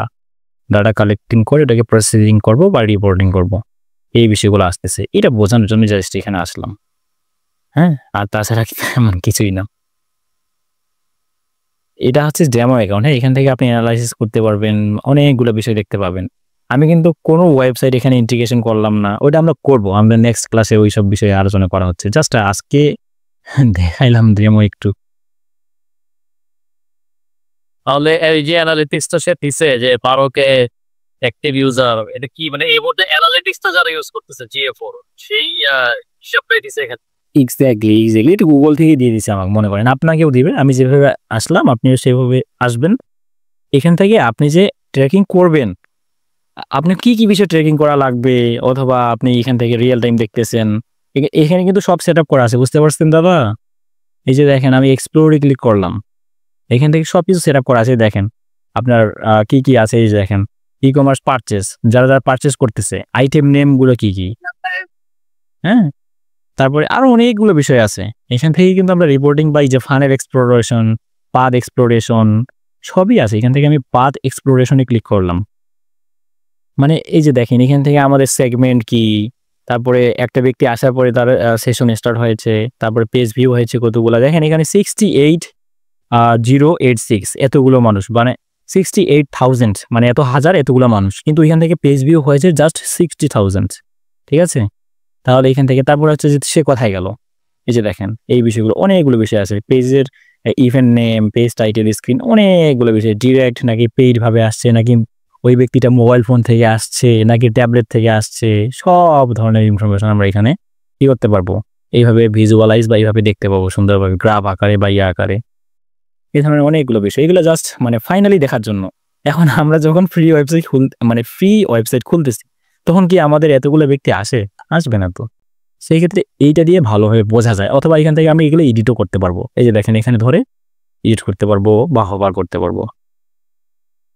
ডাটা কালেক্টিং করে এটাকে প্রসেসিং করব বা রিপোর্টিং করব, এই বিষয়গুলো আসতেছে। এটা বোঝানোর জন্য জাস্ট এখানে আসলাম, হ্যাঁ, আর তাছাড়া এমন কিছুই না। এটা হচ্ছে ডেমো অ্যাকাউন্ট, হ্যাঁ, এখান থেকে আপনি অ্যানালাইসিস করতে পারবেন, অনেকগুলো বিষয় দেখতে পাবেন। আমি কিন্তু কোনো ওয়েবসাইট এখানে ইন্টিগ্রেশন করলাম না, ওইটা আমরা করব, আমরা নেক্সট ক্লাসে ওই সব বিষয়ে আলোচনা করা হচ্ছে। জাস্ট আজকে দেখাইলাম ডেমো একটু। তাহলে এই যে অ্যানালিটিক্সটা সে দিছে যে 12K অ্যাক্টিভ ইউজার, এটা কি মানে এই মুহূর্তে অ্যানালিটিক্সটা যারা ইউজ করতেছে GA4 সেই হিসাবটাই দিছে এখানে? এক্স্যাক্টলি এটা গুগল থেকে দিয়ে দিচ্ছে আমাকে, মনে করেন আপনাকেও দিবে। আমি যেভাবে আসলাম আপনিও সেভাবে আসবেন। এখান থেকে আপনি যে ট্র্যাকিং করবেন, আপনি কি কি বিষয় ট্র্যাকিং করা লাগবে, অথবা আপনি এখান থেকে রিয়েল টাইম দেখতেছেন, এখানে কিন্তু সব সেট আপ করা আছে, বুঝতে পারছেন দাদা? এই যে দেখেন আমি এক্সপ্লোরে ক্লিক করলাম, এখান থেকে সব কিছু সেট আপ করা আছে। দেখেন আপনার কি কি আছে, এই যে দেখেন ই কমার্স পারচেস, যারা যারা পারচেস করতেছে, আইটেম নেমগুলো কি কি, হ্যাঁ, তারপরে আরো অনেকগুলো বিষয় আছে। এখান থেকে কিন্তু আমরা রিপোর্টিং বা এই যে ফানের এক্সপ্লোরেশন, পাথ এক্সপ্লোরেশন সবই আছে। এখান থেকে আমি পাথ এক্সপ্লোরেশনে ক্লিক করলাম, মানে এই যে দেখেন এখান থেকে আমাদের সেগমেন্ট কি, তারপরে একটা ব্যক্তি আসার পরে তার সেশন স্টার্ট হয়েছে, তারপরে পেজ ভিউ হয়েছে কতগুলো, দেখেন এখানে 68,086 এতগুলো মানুষ, মানে 68,000, মানে এত হাজার এতগুলো মানুষ, কিন্তু এখান থেকে পেজ ভিউ হয়েছে জাস্ট 60,000, ঠিক আছে? তাহলে এখান থেকে তারপর হচ্ছে যে সে কোথায় গেল, এই যে দেখেন এই বিষয়গুলো, অনেকগুলো বিষয় আছে, পেজের event name, page title, screen, অনেকগুলো বিষয়, ডিরেক্ট নাকি পেইড ভাবে আসছে, নাকি ওই ব্যক্তিটা মোবাইল ফোন থেকে আসছে, নাকি ট্যাবলেট থেকে আসছে, সব ধরনের ইনফরমেশন আমরা এখানে কি করতে পারবো, এইভাবে ভিজুয়ালাইজ বা এইভাবে দেখতে পাবো সুন্দরভাবে, গ্রাফ আকারে বা আকারে, এই ধরনের অনেকগুলো বিষয়। এগুলো জাস্ট মানে ফাইনালি দেখার জন্য। এখন আমরা যখন ফ্রি ওয়েবসাইট খুলতেছি, তখন কি আমাদের এতগুলো ব্যক্তি আসবে না তো। সেই ক্ষেত্রে এইটা দিয়ে ভালোভাবে বোঝা যায়, অথবা এখান থেকে আমি এগুলো এডিটও করতে পারবো। এই যে দেখেন এখানে ধরে এডিট করতে পারবো বা হোভার করতে পারবো,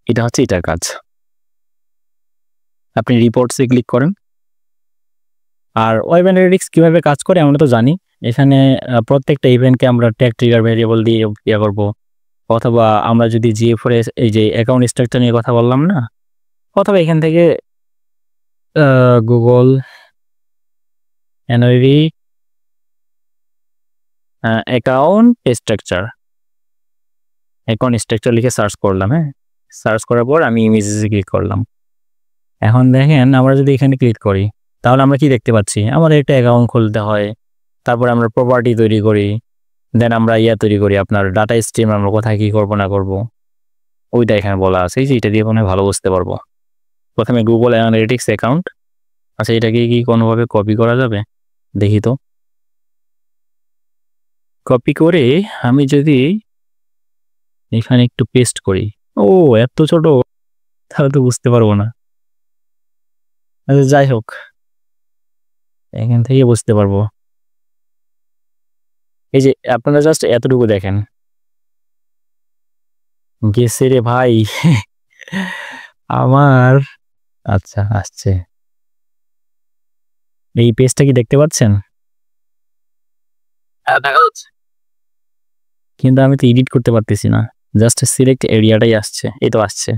এটা হচ্ছে এটার কাজ। আপনি রিপোর্টসে ক্লিক করেন। আর ওয়েব অ্যানালিটিক্স কিভাবে কাজ করে আমরা তো জানি। এখানে প্রত্যেকটা ইভেন্টকে আমরা ট্যাগ ট্রিগার ভেরিয়েবল দিয়ে ইয়ে করবো, অথবা আমরা যদি GA4 এই যে অ্যাকাউন্ট স্ট্রাকচার নিয়ে কথা বললাম না, অথবা এখান থেকে গুগল অ্যানালিটিক্স অ্যাকাউন্ট স্ট্রাকচার লিখে সার্চ করলাম, হ্যাঁ, সার্চ করার পর আমি ইমেজেসে ক্লিক করলাম। এখন দেখেন আমরা যদি এখানে ক্লিক করি, তাহলে আমরা কি দেখতে পাচ্ছি, আমাদের একটা অ্যাকাউন্ট খুলতে হয়, তারপরে আমরা প্রপার্টি তৈরি করি, দেন আমরা তৈরি করি আপনার ডাটা স্ট্রিম, আমরা কোথায় কি করব না করব ওইটা এখানে বলা আছে। এই যে এটা দিয়ে মনে হয় ভালো বুঝতে পারবো। প্রথমে গুগল অ্যানালিটিক্স অ্যাকাউন্ট, আচ্ছা এটাকে কি কোনোভাবে কপি করা যাবে, দেখি তো। কপি করে আমি যদি এখানে একটু পেস্ট করি, ও এত ছোট, তাহলে তো বুঝতে পারবো না। আচ্ছা যাই হোক, এখান থেকে বুঝতে পারবো। এই যে আপনারা জাস্ট এতটুকু দেখেন, গেছে রে ভাই আমার, আচ্ছা আসছে, এই পেজটা কি দেখতে পাচ্ছেন? হ্যাঁ দেখা যাচ্ছে। কিন্তু আমি তো এডিট করতে পারতেছি না, জাস্ট সিলেক্ট এরিয়াটাই আসছে, এই তো আসছে।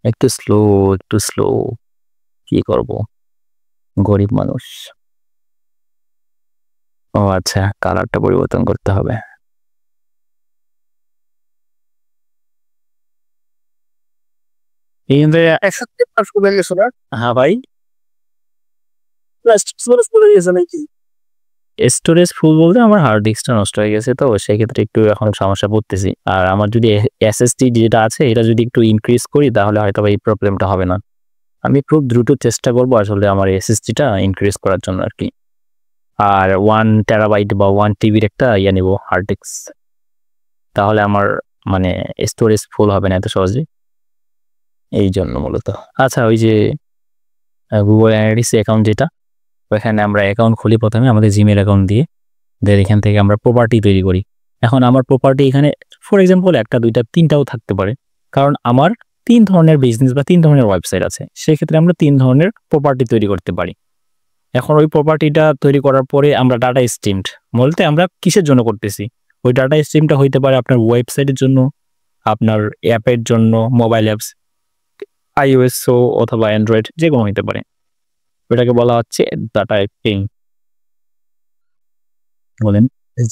একটু স্লো, কি করব, গরিব মানুষ। ও আচ্ছা, কালারটা পরিবর্তন করতে হবে। এই যে 153 গেছো না? হ্যাঁ ভাই, স্টোরেজ ফুল বলতে আমার হার্ড ডিস্কটা নষ্ট হয়ে গেছে, তো সেক্ষেত্রে একটু এখন সমস্যা পড়তেছি। আর আমার যদি এসএসডি যেটা আছে এটা যদি একটু ইনক্রিজ করি তাহলে হয়তো এই প্রবলেমটা হবে না। আমি খুব দ্রুত চেষ্টা করবো আসলে আমার এসএসডিটা ইনক্রিজ করার জন্য আর কি। আর 1 টেরাবাইট বা 1 টিবির একটা নিব হার্ড ডিস্ক, তাহলে আমার মানে স্টোরেজ ফুল হবে না এত সহজে, এই জন্য মূলত। আচ্ছা, ওই যে গুগল অ্যানালিটিক্স অ্যাকাউন্ট যেটা, ওখানে আমরা অ্যাকাউন্ট খুলি প্রথমে আমাদের জিমেল অ্যাকাউন্ট দিয়ে, দেন এখান থেকে আমরা প্রপার্টি তৈরি করি। এখন আমার প্রপার্টি এখানে ফর এক্সাম্পল 1টা 2টা 3টাও থাকতে পারে, কারণ আমার 3 ধরনের বিজনেস বা 3 ধরনের ওয়েবসাইট আছে, সেক্ষেত্রে আমরা 3 ধরনের প্রপার্টি তৈরি করতে পারি। এখন ওই প্রপার্টিটা তৈরি করার পরে আমরা ডাটা স্ট্রিমড বলতে আমরা কিসের জন্য করতেছি, ওই ডাটা স্ট্রিমটা হইতে পারে আপনার ওয়েবসাইটের জন্য, আপনার অ্যাপের জন্য, মোবাইল অ্যাপস, iOS অথবা অ্যান্ড্রয়েড যে কোনো হইতে পারে, ওটাকে বলা হচ্ছে ডাটা স্ট্রিম। বলেন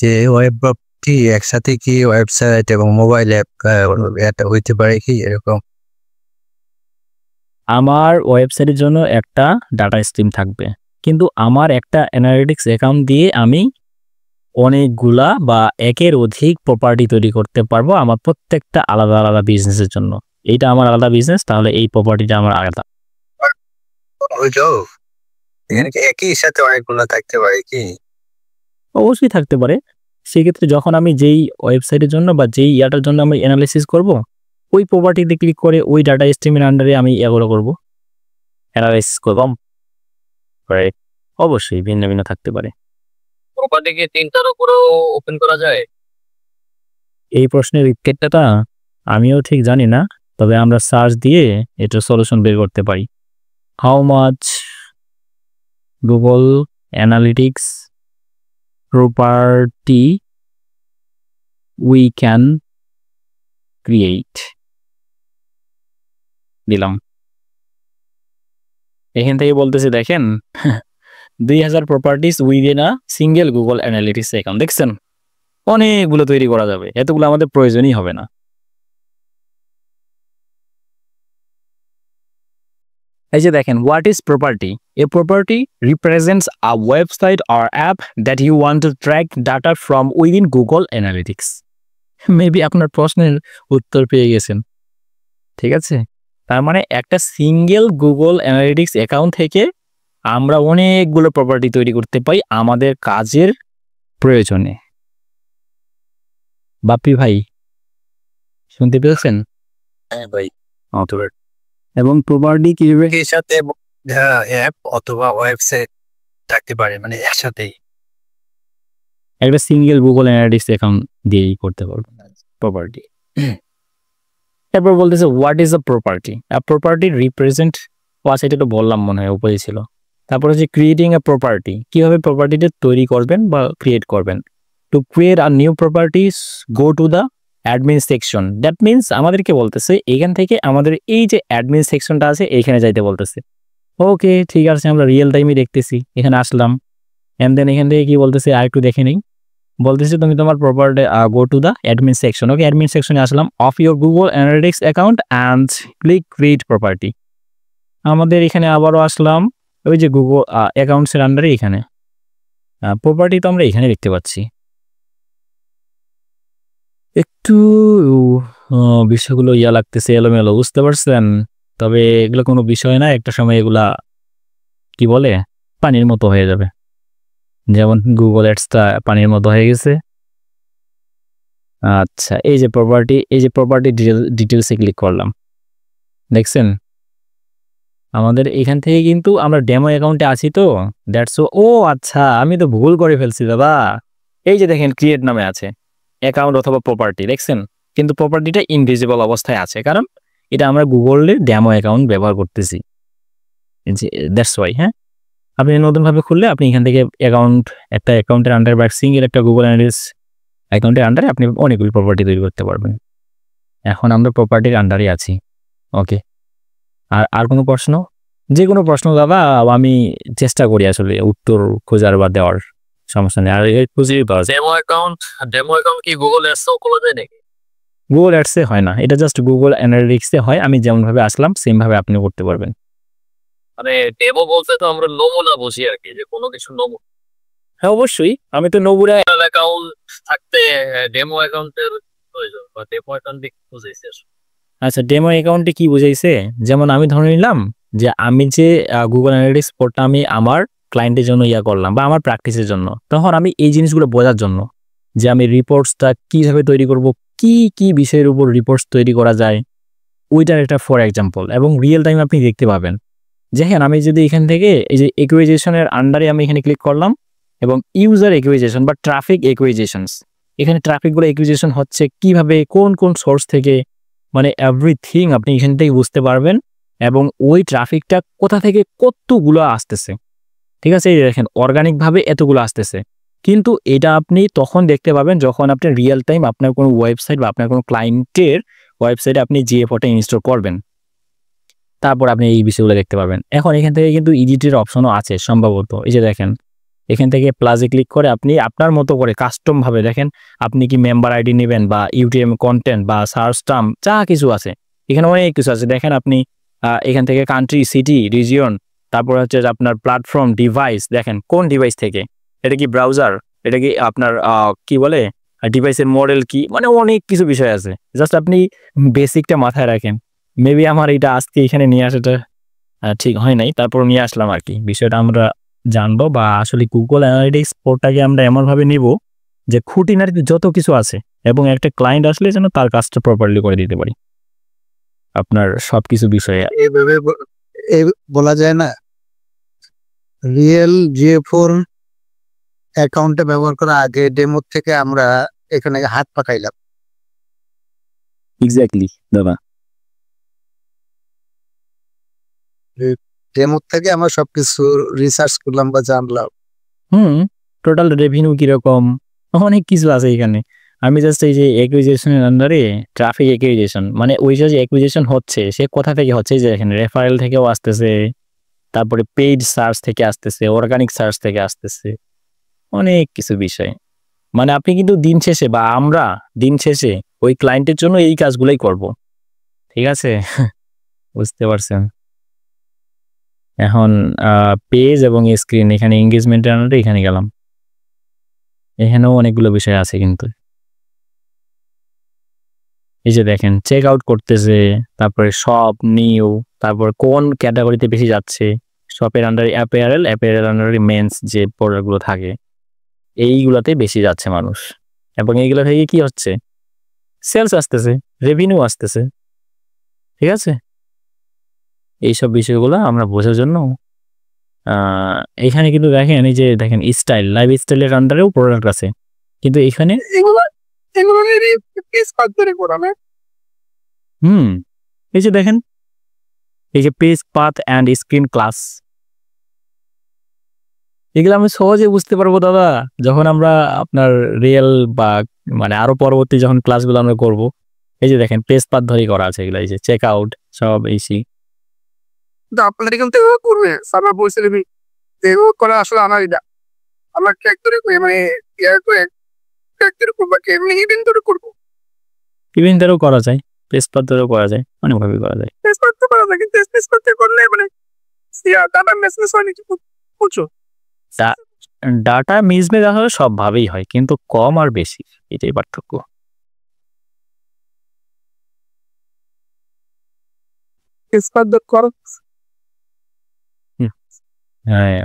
যে ওয়েব কি একসাথে কি ওয়েবসাইট এবং মোবাইল অ্যাপ এটা হইতে পারে কি এরকম? আমার ওয়েবসাইটের জন্য একটা ডাটা স্ট্রিম থাকবে, কিন্তু আমার একটা অ্যানালিটিক্স অ্যাকাউন্ট দিয়ে আমি অনেকগুলা বা একের অধিক প্রপার্টি তৈরি করতে পারবো আমার প্রত্যেকটা আলাদা আলাদা বিজনেসের জন্য। এইটা আমার আলাদা বিজনেস, তাহলে এই প্রপার্টিটা আমার আলাদা। ওইটাও এখানে কি একই সাথে অনেকগুলো থাকতে পারে কি? অবশ্যই থাকতে পারে। সেক্ষেত্রে যখন আমি যেই ওয়েবসাইটের জন্য বা যেই ইয়াটার জন্য আমি অ্যানালিসিস করব, ওই প্রপার্টিতে ক্লিক করে ওই ডাটা স্ট্রিমের আন্ডারে আমি এগুলো করবো, অ্যানালাইসিস করব। অবশ্যই ভিন্ন ভিন্ন থাকতে পারে। প্রপার্টি কি 3টার উপরেও ওপেন করা যায়? এই প্রশ্নের উত্তরটা আমিও ঠিক জানি না, তবে আমরা সার্চ দিয়ে এটার সলিউশন বের করতে পারি। How much Google analytics property we can create দিলাম। এখান থেকে বলতেছে দেখেন 2000 properties within a single Google analytics account. দেখছেন অনেকগুলো তৈরি করা যাবে, এতগুলো আমাদের প্রয়োজনই হবে না। এই যে দেখেন, what is property? A property represents a website or app that you want to track data from within Google analytics. Maybe আপনার প্রশ্নের উত্তর পেয়ে গেছেন, ঠিক আছে? তার মানে একটা সিঙ্গেল গুগল অ্যানালিটিক্স অ্যাকাউন্ট থেকে আমরা অনেকগুলো প্রপার্টি তৈরি করতে পারি আমাদের কাজের প্রয়োজনে। বাপ্পি ভাই শুনতে পেয়েছেন? হ্যাঁ ভাই। এবং প্রপার্টি কিভাবে এর সাথে অ্যাপ অথবা ওয়েবসাইট থাকতে পারে, মানে একসাথেই একটা সিঙ্গেল গুগল অ্যানালিটিক্স অ্যাকাউন্ট দিয়েই করতে পারবো প্রপার্টি। তারপর বলতেছে what is a property? A property represent, এটা তো বললাম মনে হয় উপরে ছিল। তারপর হচ্ছে ক্রিয়েটিং আ প্রপার্টি, কিভাবে প্রপার্টিটা তৈরি করবেন বা ক্রিয়েট করবেন। To create a new properties go to the admin section. That means আমাদেরকে বলতেছে এখান থেকে আমাদের এই যে অ্যাডমিন সেকশনটা আছে এইখানে যাইতে বলতেছে। ওকে ঠিক আছে, আমরা রিয়েল টাইমে দেখতেছি, এখানে আসলাম। এন্ড দেন এখান থেকে কি বলতেছে আর একটু দেখে নিই। বলতেছে তুমি তোমার property go to the admin section. Okay, admin সেকশনে আসলাম। Of your Google analytics account and click create property. আমাদের এখানে আবারও আসলাম, ওই যে গুগল অ্যাকাউন্টসের আন্ডারে এখানে প্রপার্টি তো আমরা এখানে দেখতে পাচ্ছি। একটু বিষয়গুলো লাগতেছে এলোমেলো, বুঝতে পারছেন? তবে এগুলো কোনো বিষয় না, একটা সময় এগুলা কি বলে পানির মতো হয়ে যাবে, যেমন গুগল অ্যাডসটা পানির মতো হয়ে গেছে। আচ্ছা, এই যে প্রপার্টি ডিটেলসে ক্লিক করলাম, দেখছেন আমাদের এখান থেকে কিন্তু আমরা ডেমো অ্যাকাউন্টে আছি তো, দ্যাটস ও আচ্ছা আমি তো ভুল করে ফেলছি দাদা। এই যে দেখেন ক্রিয়েট নামে আছে অ্যাকাউন্ট অথবা প্রপার্টি, দেখছেন? কিন্তু প্রপার্টিটা ইনভিজিবল অবস্থায় আছে, কারণ এটা আমরা গুগলের ডেমো অ্যাকাউন্ট ব্যবহার করতেছি, দ্যাটস ওয়াই। হ্যাঁ, আপনি নতুনভাবে খুললে আপনি এখান থেকে একটা অ্যাকাউন্টের আন্ডারে বা সিঙ্গেল একটা গুগল অ্যানালিটিক্স অ্যাকাউন্টের আন্ডারে আপনি অনেকগুলো প্রপার্টি তৈরি করতে পারবেন। এখন আমরা প্রপার্টির আন্ডারে আছি। ওকে, আর কোনো প্রশ্ন? যে কোনো প্রশ্ন দাদা, আমি চেষ্টা করি আসলে উত্তর খোঁজার বা দেওয়ার, সমস্যা নেই। আর খুঁজেই পাওয়া যায়। ডেমো অ্যাকাউন্ট কি গুগল অ্যাডসেও খোলা যায় নাকি? গুগল অ্যাডসে হয় না, এটা জাস্ট গুগল অ্যানালিটিক্সে হয়। আমি যেমনভাবে আসলাম সেমভাবে আপনি করতে পারবেন। মানে ডেমো বলতে তো আমরা নমুনা বুঝি আর কি, যে কোনো কিছু নমুনা। হ্যাঁ অবশ্যই, আমি তো নবুরা অ্যাকাউন্ট থাকতে ডেমো অ্যাকাউন্টের প্রয়োজন, বা ডেমো অ্যাকাউন্ট বুঝাইছে আসলে। আচ্ছা ডেমো অ্যাকাউন্টে কি বুঝাইছে, যেমন আমি ধরে নিলাম যে আমি যে গুগল অ্যানালিটিক্স পোর্টটা আমি আমার ক্লায়েন্টের জন্য করলাম বা আমার প্র্যাকটিসের জন্য, তখন আমি এই জিনিসগুলো বোঝার জন্য যে আমি রিপোর্টসটা কিভাবে তৈরি করব, কি কি বিষয়ের উপর রিপোর্টস তৈরি করা যায়, ওইটার একটা ফর এক্সাম্পল। এবং রিয়েল টাইম আপনি দেখতে পাবেন। দেখেন আমি যদি এখান থেকে এই যে একুইজেশনের আন্ডারে আমি এখানে ক্লিক করলাম এবং ইউজার একুইজেশন বা ট্রাফিক একুইজেশনস, এখানে ট্রাফিকগুলো একুইজেশন হচ্ছে কিভাবে, কোন কোন সোর্স থেকে, মানে এভরিথিং আপনি এখান থেকে বুঝতে পারবেন। এবং ওই ট্রাফিকটা কোথা থেকে কতগুলো আসতেছে, ঠিক আছে, এই দেখেন অর্গানিকভাবে এতগুলো আসতেছে। কিন্তু এটা আপনি তখন দেখতে পাবেন যখন আপনি রিয়েল টাইম আপনার কোনো ওয়েবসাইট বা আপনার কোনো ক্লায়েন্টের ওয়েবসাইটে আপনি জিএফওটা ইনস্টল করবেন, তারপর আপনি এই বিষয়গুলো দেখতে পাবেন। এখন এখান থেকে কিন্তু এডিটের অপশনও আছে সম্ভবত, এই যে দেখেন এখান থেকে প্লাসে ক্লিক করে আপনি আপনার মতো করে কাস্টম ভাবে দেখেন আপনি কি মেম্বার আইডি নেবেন বা ইউটিএম কন্টেন্ট বা সার্চ টার্ম যা কিছু আছে, এখানে অনেক কিছু আছে। দেখেন আপনি এখান থেকে কান্ট্রি, সিটি, রিজিয়ন, তারপর হচ্ছে আপনার প্ল্যাটফর্ম, ডিভাইস, দেখেন কোন ডিভাইস থেকে, এটা কি ব্রাউজার, এটা কি আপনার কি বলে ডিভাইসের মডেল কি, মানে অনেক কিছু বিষয় আছে। জাস্ট আপনি বেসিকটা মাথায় রাখেন। মেবি আমার এটা আজকে এখানে নিয়ে আসাটা ঠিক হয় নাই, তারপর নিয়ে আসলাম আর কি, বিষয়টা আমরা জানবো। বা আসলে গুগল অ্যানালিটিক্স পোর্টটাকে আমরা এমনভাবে নিব যে খুঁটিনাটি যত কিছু আছে এবং একটা ক্লায়েন্ট আসলে যেন তার কাজটা প্রপারলি করে দিতে পারি আপনার সবকিছু বিষয়ে। এইভাবে বলা যায় না, রিয়েল জিএ4 অ্যাকাউন্টে ব্যবহার করার আগে ডেমো থেকে আমরা এখানে হাত পাকাইলাম। এক্স্যাক্টলি দাদা, ডেমো থেকে আমরা সবকিছু রিসার্চ করলাম বা জানলাম। টোটাল রেভিনিউ কিরকম, অনেক কিছু আছে এখানে। আমি জাস্ট এই যে অ্যাকুইজিশনের আন্ডারে ট্রাফিক অ্যাকুইজিশন, মানে ওই যে অ্যাকুইজিশন হচ্ছে সে কোথা থেকে হচ্ছে, যে এখানে রেফারেল থেকেও আসতেছে, তারপরে পেইড সার্চ থেকে আসতেছে, অর্গানিক সার্চ থেকে আসতেছে, অনেক কিছু বিষয়। মানে আপনি কিন্তু দিন শেষে বা আমরা দিন শেষে ওই ক্লায়েন্টের জন্য এই কাজগুলোই করব, ঠিক আছে? বুঝতে পারছেন? এখন পেজ এবং স্ক্রিন, এখানে এঙ্গেজমেন্টের আন্ডারে এখানে গেলাম, এখানেও অনেকগুলো বিষয় আছে কিন্তু। এই যে দেখেন চেক আউট করতেছে, তারপরে শপ, নিউ, তারপর কোন ক্যাটাগরিতে বেশি যাচ্ছে, শপের আন্ডারে অ্যাপেয়ারেল, অ্যাপেয়ারেল আন্ডারে মেন্স যে প্রোডাক্টগুলো থাকে এইগুলোতে বেশি যাচ্ছে মানুষ। এবং এইগুলো থেকে কি হচ্ছে, সেলস আসতেছে, রেভিনিউ আসতেছে, ঠিক আছে? এইসব বিষয়গুলো আমরা বোঝার জন্য এইখানে কিন্তু দেখেন, এই যে দেখেন স্টাইল, লাইফ স্টাইলের আন্ডারেও প্রোডাক্ট আছে, কিন্তু এখানে এগুলো এগুলো নিয়ে পেজ পাত ধরে করা না। এই যে দেখেন এই যে page path and screen class, এগুলো আমি সহজে বুঝতে পারবো দাদা যখন আমরা আপনার রিয়েল বা মানে আরো পরবর্তী যখন ক্লাসগুলো আমরা করব। এই যে দেখেন পেজ পাথ ধরেই করা আছে এগুলো, এই যে চেক আউট সব এইসি। কিন্তু আপনার এখান থেকে করবে সারা বলছিলেন এগুলো করা আসলে আমার এটা আমরা ট্র্যাক ধরে মানে ইয়ার করে ট্র্যাক ধরে করবো, এমনি ইভেন্ট ধরে করবো। ইভেন্ট ধরেও করা যায়, পেজ পাথ ধরেও করা যায়, অনেকভাবে করা যায়। পেজ করতে পারা যায়, কিন্তু পেজ করতে করলে মানে ডাটা মেসেজ হয় নাকি বুঝছো? ডাটা মিসম্যাচ আসলে সবভাবেই হয়, কিন্তু কম আর বেশি এটাই পার্থক্য। পেজ পাত করো। হ্যাঁ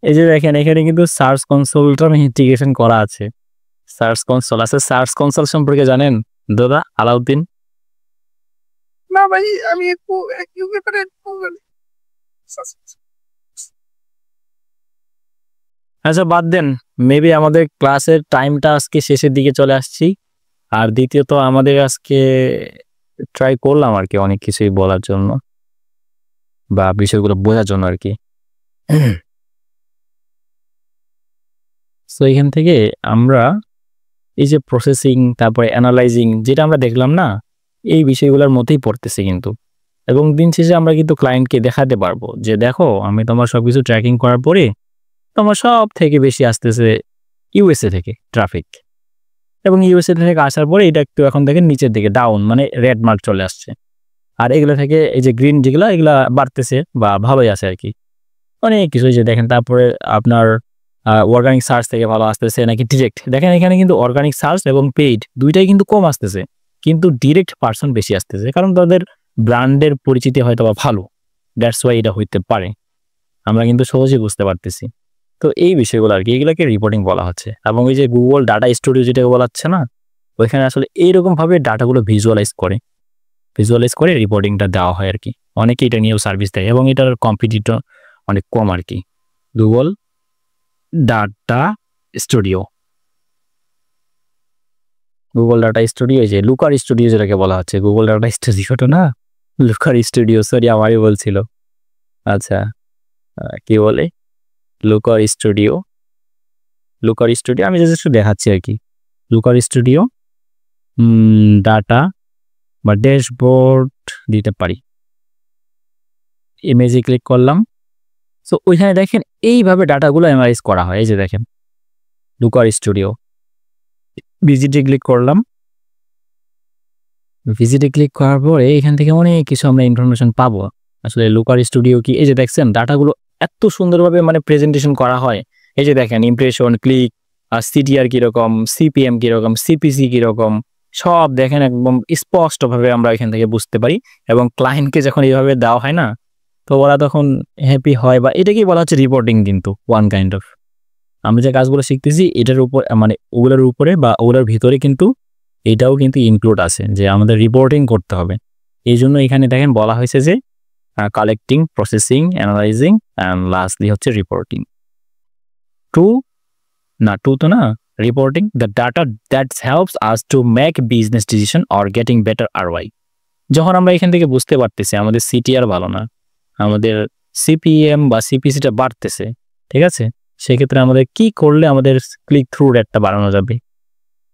এই যে দেখেন এখানে কিন্তু সার্চ কনসোলটা ইন্টিগ্রেশন করা আছে, সার্চ কনসোল আছে। সার্চ কনসোল সম্পর্কে জানেন দাদা আলাউদ্দিন? না ভাই, আমি একটু ব্যাপারে আচ্ছা বাদ দেন, মেবি আমাদের ক্লাসের টাইমটা আজকে শেষের দিকে চলে আসছি। আর দ্বিতীয়ত আমাদের আজকে ট্রাই করলাম আর কি অনেক কিছুই বলার জন্য বা বিষয়গুলো বোঝার জন্য আর কি। সো এখান থেকে আমরা এই যে প্রসেসিং, তারপরে অ্যানালাইজিং যেটা আমরা দেখলাম না, এই বিষয়গুলোর মধ্যেই পড়তেছি কিন্তু। এবং দিন শেষে আমরা কিন্তু ক্লায়েন্টকে দেখাতে পারবো যে দেখো আমি তোমার সবকিছু ট্র্যাকিং করার পরে তোমার সব থেকে বেশি আসতেছে ইউএসএ থেকে ট্রাফিক, এবং ইউএসএ থেকে আসার পরে এটা একটু এখন দেখেন নিচের দিকে ডাউন, মানে রেড মার্ক চলে আসছে। আর এগুলো থেকে এই যে গ্রিন যেগুলো এগুলা বাড়তেছে বা ভালোই আছে আর কি, অনেক কিছু যে দেখেন। তারপরে আপনার অর্গানিক সার্চ থেকে ভালো আসতেছে নাকি ডিরেক্ট, দেখেন এখানে কিন্তু অর্গানিক সার্চ এবং পেইড দুইটাই কিন্তু কম আসতেছে, কিন্তু ডিরেক্ট পার্সন বেশি আসতেছে, কারণ তাদের ব্র্যান্ডের পরিচিতি হয়তো বা ভালো, দ্যাটস ওয়াই এটা হইতে পারে, আমরা কিন্তু সহজেই বুঝতে পারতেছি। তো এই বিষয়গুলো আর কি, এগুলোকে রিপোর্টিং বলা হচ্ছে। এবং ওই যে গুগল ডাটা স্টুডিও যেটাকে বলা হচ্ছে না, ওইখানে আসলে এইরকমভাবে ডাটাগুলো ভিজুয়ালাইজ করে রিপোর্টিংটা দেওয়া হয় আর কি। অনেকে এটা নিয়েও সার্ভিস দেয় এবং এটার কম্পিটিটর অনেক কম আর কি। গুগল ডাটা স্টুডিও, এই যে লুকার স্টুডিও যেটাকে বলা হচ্ছে, গুগল ডাটা স্টুডিওটা না, লুকার স্টুডিও, সরি আমারই বলছিল। আচ্ছা কি বলে, লুকার স্টুডিও আমি জাস্ট দেখাচ্ছি আর কি। লুকার স্টুডিও ডাটা বা ড্যাশবোর্ড দিতে পারি, ইমেজে ক্লিক করলাম। সো ওইখানে দেখেন এইভাবে ডাটাগুলো অ্যানালাইজ করা হয়। এই যে দেখেন লুকার স্টুডিও, ভিজিটে ক্লিক করলাম। ভিজিটে ক্লিক করার পরে এখান থেকে অনেক কিছু আমরা ইনফরমেশন পাবো আসলে লুকার স্টুডিও কি। এই যে দেখছেন ডাটাগুলো এত সুন্দরভাবে মানে প্রেজেন্টেশন করা হয়। এই যে দেখেন ইমপ্রেশন, ক্লিক, সিটিআর কীরকম, সিপিএম কীরকম, সিপিসি কীরকম, সব দেখেন একদম স্পষ্টভাবে আমরা এখান থেকে বুঝতে পারি। এবং ক্লায়েন্টকে যখন এইভাবে দেওয়া হয় না, তো ওরা তখন হ্যাপি হয়, বা এটাকেই বলা হচ্ছে রিপোর্টিং। কিন্তু ওয়ান কাইন্ড অফ আমি যে কাজগুলো শিখতেছি এটার উপর মানে ওগুলোর উপরে বা ওগুলোর ভিতরে কিন্তু এটাও কিন্তু ইনক্লুড আছে যে আমাদের রিপোর্টিং করতে হবে। এই জন্য এখানে দেখেন বলা হয়েছে যে collecting, processing, analysing and lastly হচ্ছে reporting. Reporting the data that helps us to make business decision or getting better ROI। যখন আমরা এখান থেকে বুঝতে পারতেছি আমাদের সিটিআর ভালো না, আমাদের সিপিএম বা সিপিসিটা বাড়তেছে, ঠিক আছে, সেক্ষেত্রে আমাদের কি করলে আমাদের ক্লিক থ্রু রেটটা বাড়ানো যাবে,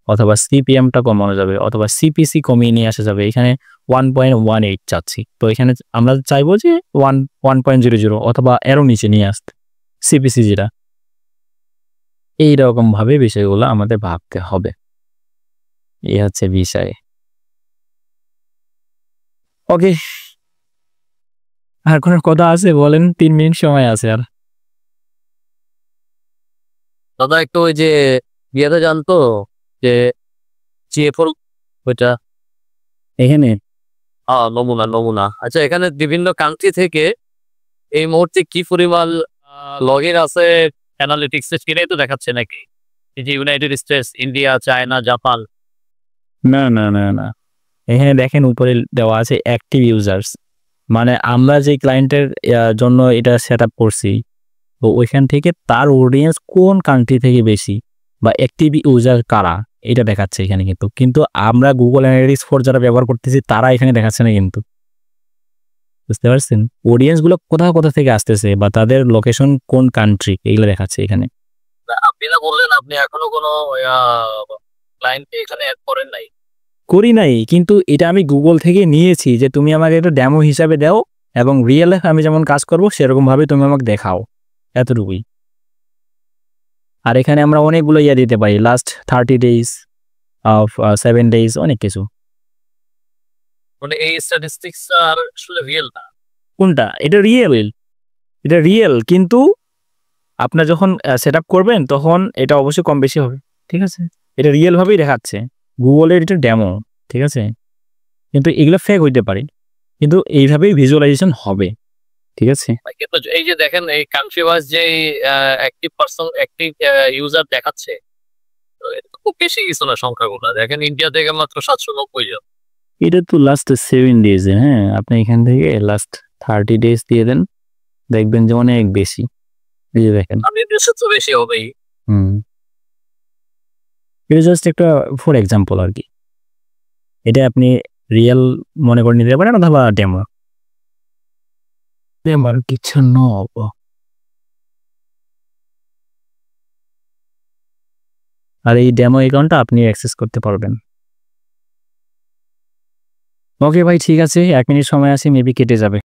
অথবা সিপিএমটা কমানো যাবে, অথবা সিপিসি কমিয়ে নিয়ে আসা যাবে। এখানে 1.18 চাচ্ছি, তো এখানে আমরা চাইবো যে 1.00 অথবা এরও নিচে নিয়ে আসতে সিপিসি যেটা। এইরকম ভাবে বিষয়গুলো আমাদের ভাবতে হবে, এই হচ্ছে বিষয়। ওকে, আর কোনো কথা আছে বলেন, 3 মিনিট সময় আছে আর। দাদা একটু ওই যে বিয়েতে জানতো যে জিএফোর ওইটা এখানে নমুনা। আচ্ছা, এখানে বিভিন্ন কান্ট্রি থেকে এই মুহূর্তে কি পরিমাণ লগ ইন আছে অ্যানালিটিক্স সেটাই তো দেখাচ্ছে নাকি? এই যে United states, India, China, Japan. না, এখানে দেখেন উপরে দেওয়া আছে অ্যাক্টিভ ইউজার্স, মানে আমরা যে ক্লায়েন্টের জন্য এটা সেট আপ করছি, তো ওইখান থেকে তার অডিয়েন্স কোন কান্ট্রি থেকে বেশি বা অ্যাক্টিভ ইউজার কারা এটা দেখাচ্ছে এখানে। কিন্তু আমরা গুগল অ্যানালিটিক্স 4 যারা ব্যবহার করতেছি তারা এখানে দেখাচ্ছে না। কিন্তু বুঝতে পারছেন অডিয়েন্সগুলো কোথা থেকে আসতেছে বা তাদের লোকেশন কোন কান্ট্রি, এগুলো দেখাচ্ছে এখানে। আপনি না বললেন আপনি এখনো কোনো ক্লায়েন্টকে এখানে অ্যাড করেন নাই? করি নাই, কিন্তু এটা আমি গুগল থেকে নিয়েছি যে তুমি আমাকে একটা ডেমো হিসাবে দাও এবং রিয়েল লাইফ আমি যেমন কাজ করবো সেরকমভাবে তুমি আমাকে দেখাও, এতটুকুই। আর এখানে আমরা অনেকগুলো দিতে পারি, লাস্ট 30 days অফ 7 days, অনেক কিছু। মানে এই স্ট্যাটিস্টিক্স আর আসলে রিয়েল না? কোনটা? এটা রিয়েল, কিন্তু আপনার যখন সেট আপ করবেন তখন এটা অবশ্যই কম বেশি হবে, ঠিক আছে। এটা রিয়েল ভাবেই দেখাচ্ছে, গুগলের এটা ডেমো, ঠিক আছে, কিন্তু এগুলো ফেক হইতে পারে, কিন্তু এইভাবেই ভিজুয়ালাইজেশন হবে, ঠিক আছে। কিন্তু এই যে দেখেন এই কান্ট্রি ওয়াইজ যে অ্যাক্টিভ ইউজার দেখাচ্ছে, খুব বেশি কিছু না সংখ্যাগুলো। দেখেন ইন্ডিয়া থেকে মাত্র 790 জন। এটা তো লাস্ট 7 days, হ্যাঁ, আপনি এখান থেকে লাস্ট 30 days দিয়ে দেন, দেখবেন যে অনেক বেশি। এই যে দেখেন আমি দেশে তো বেশি হবেই। এটা জাস্ট একটা ফর এক্সাম্পল আর কি, এটা আপনি রিয়েল মনে করে নিতে পারেন অথবা ডেমো কিছু নব। আর এই ডেমো অ্যাকাউন্টটা আপনি অ্যাক্সেস করতে পারবেন। ওকে ভাই, ঠিক আছে, 1 মিনিট সময় আছে, মেবি কেটে যাবে।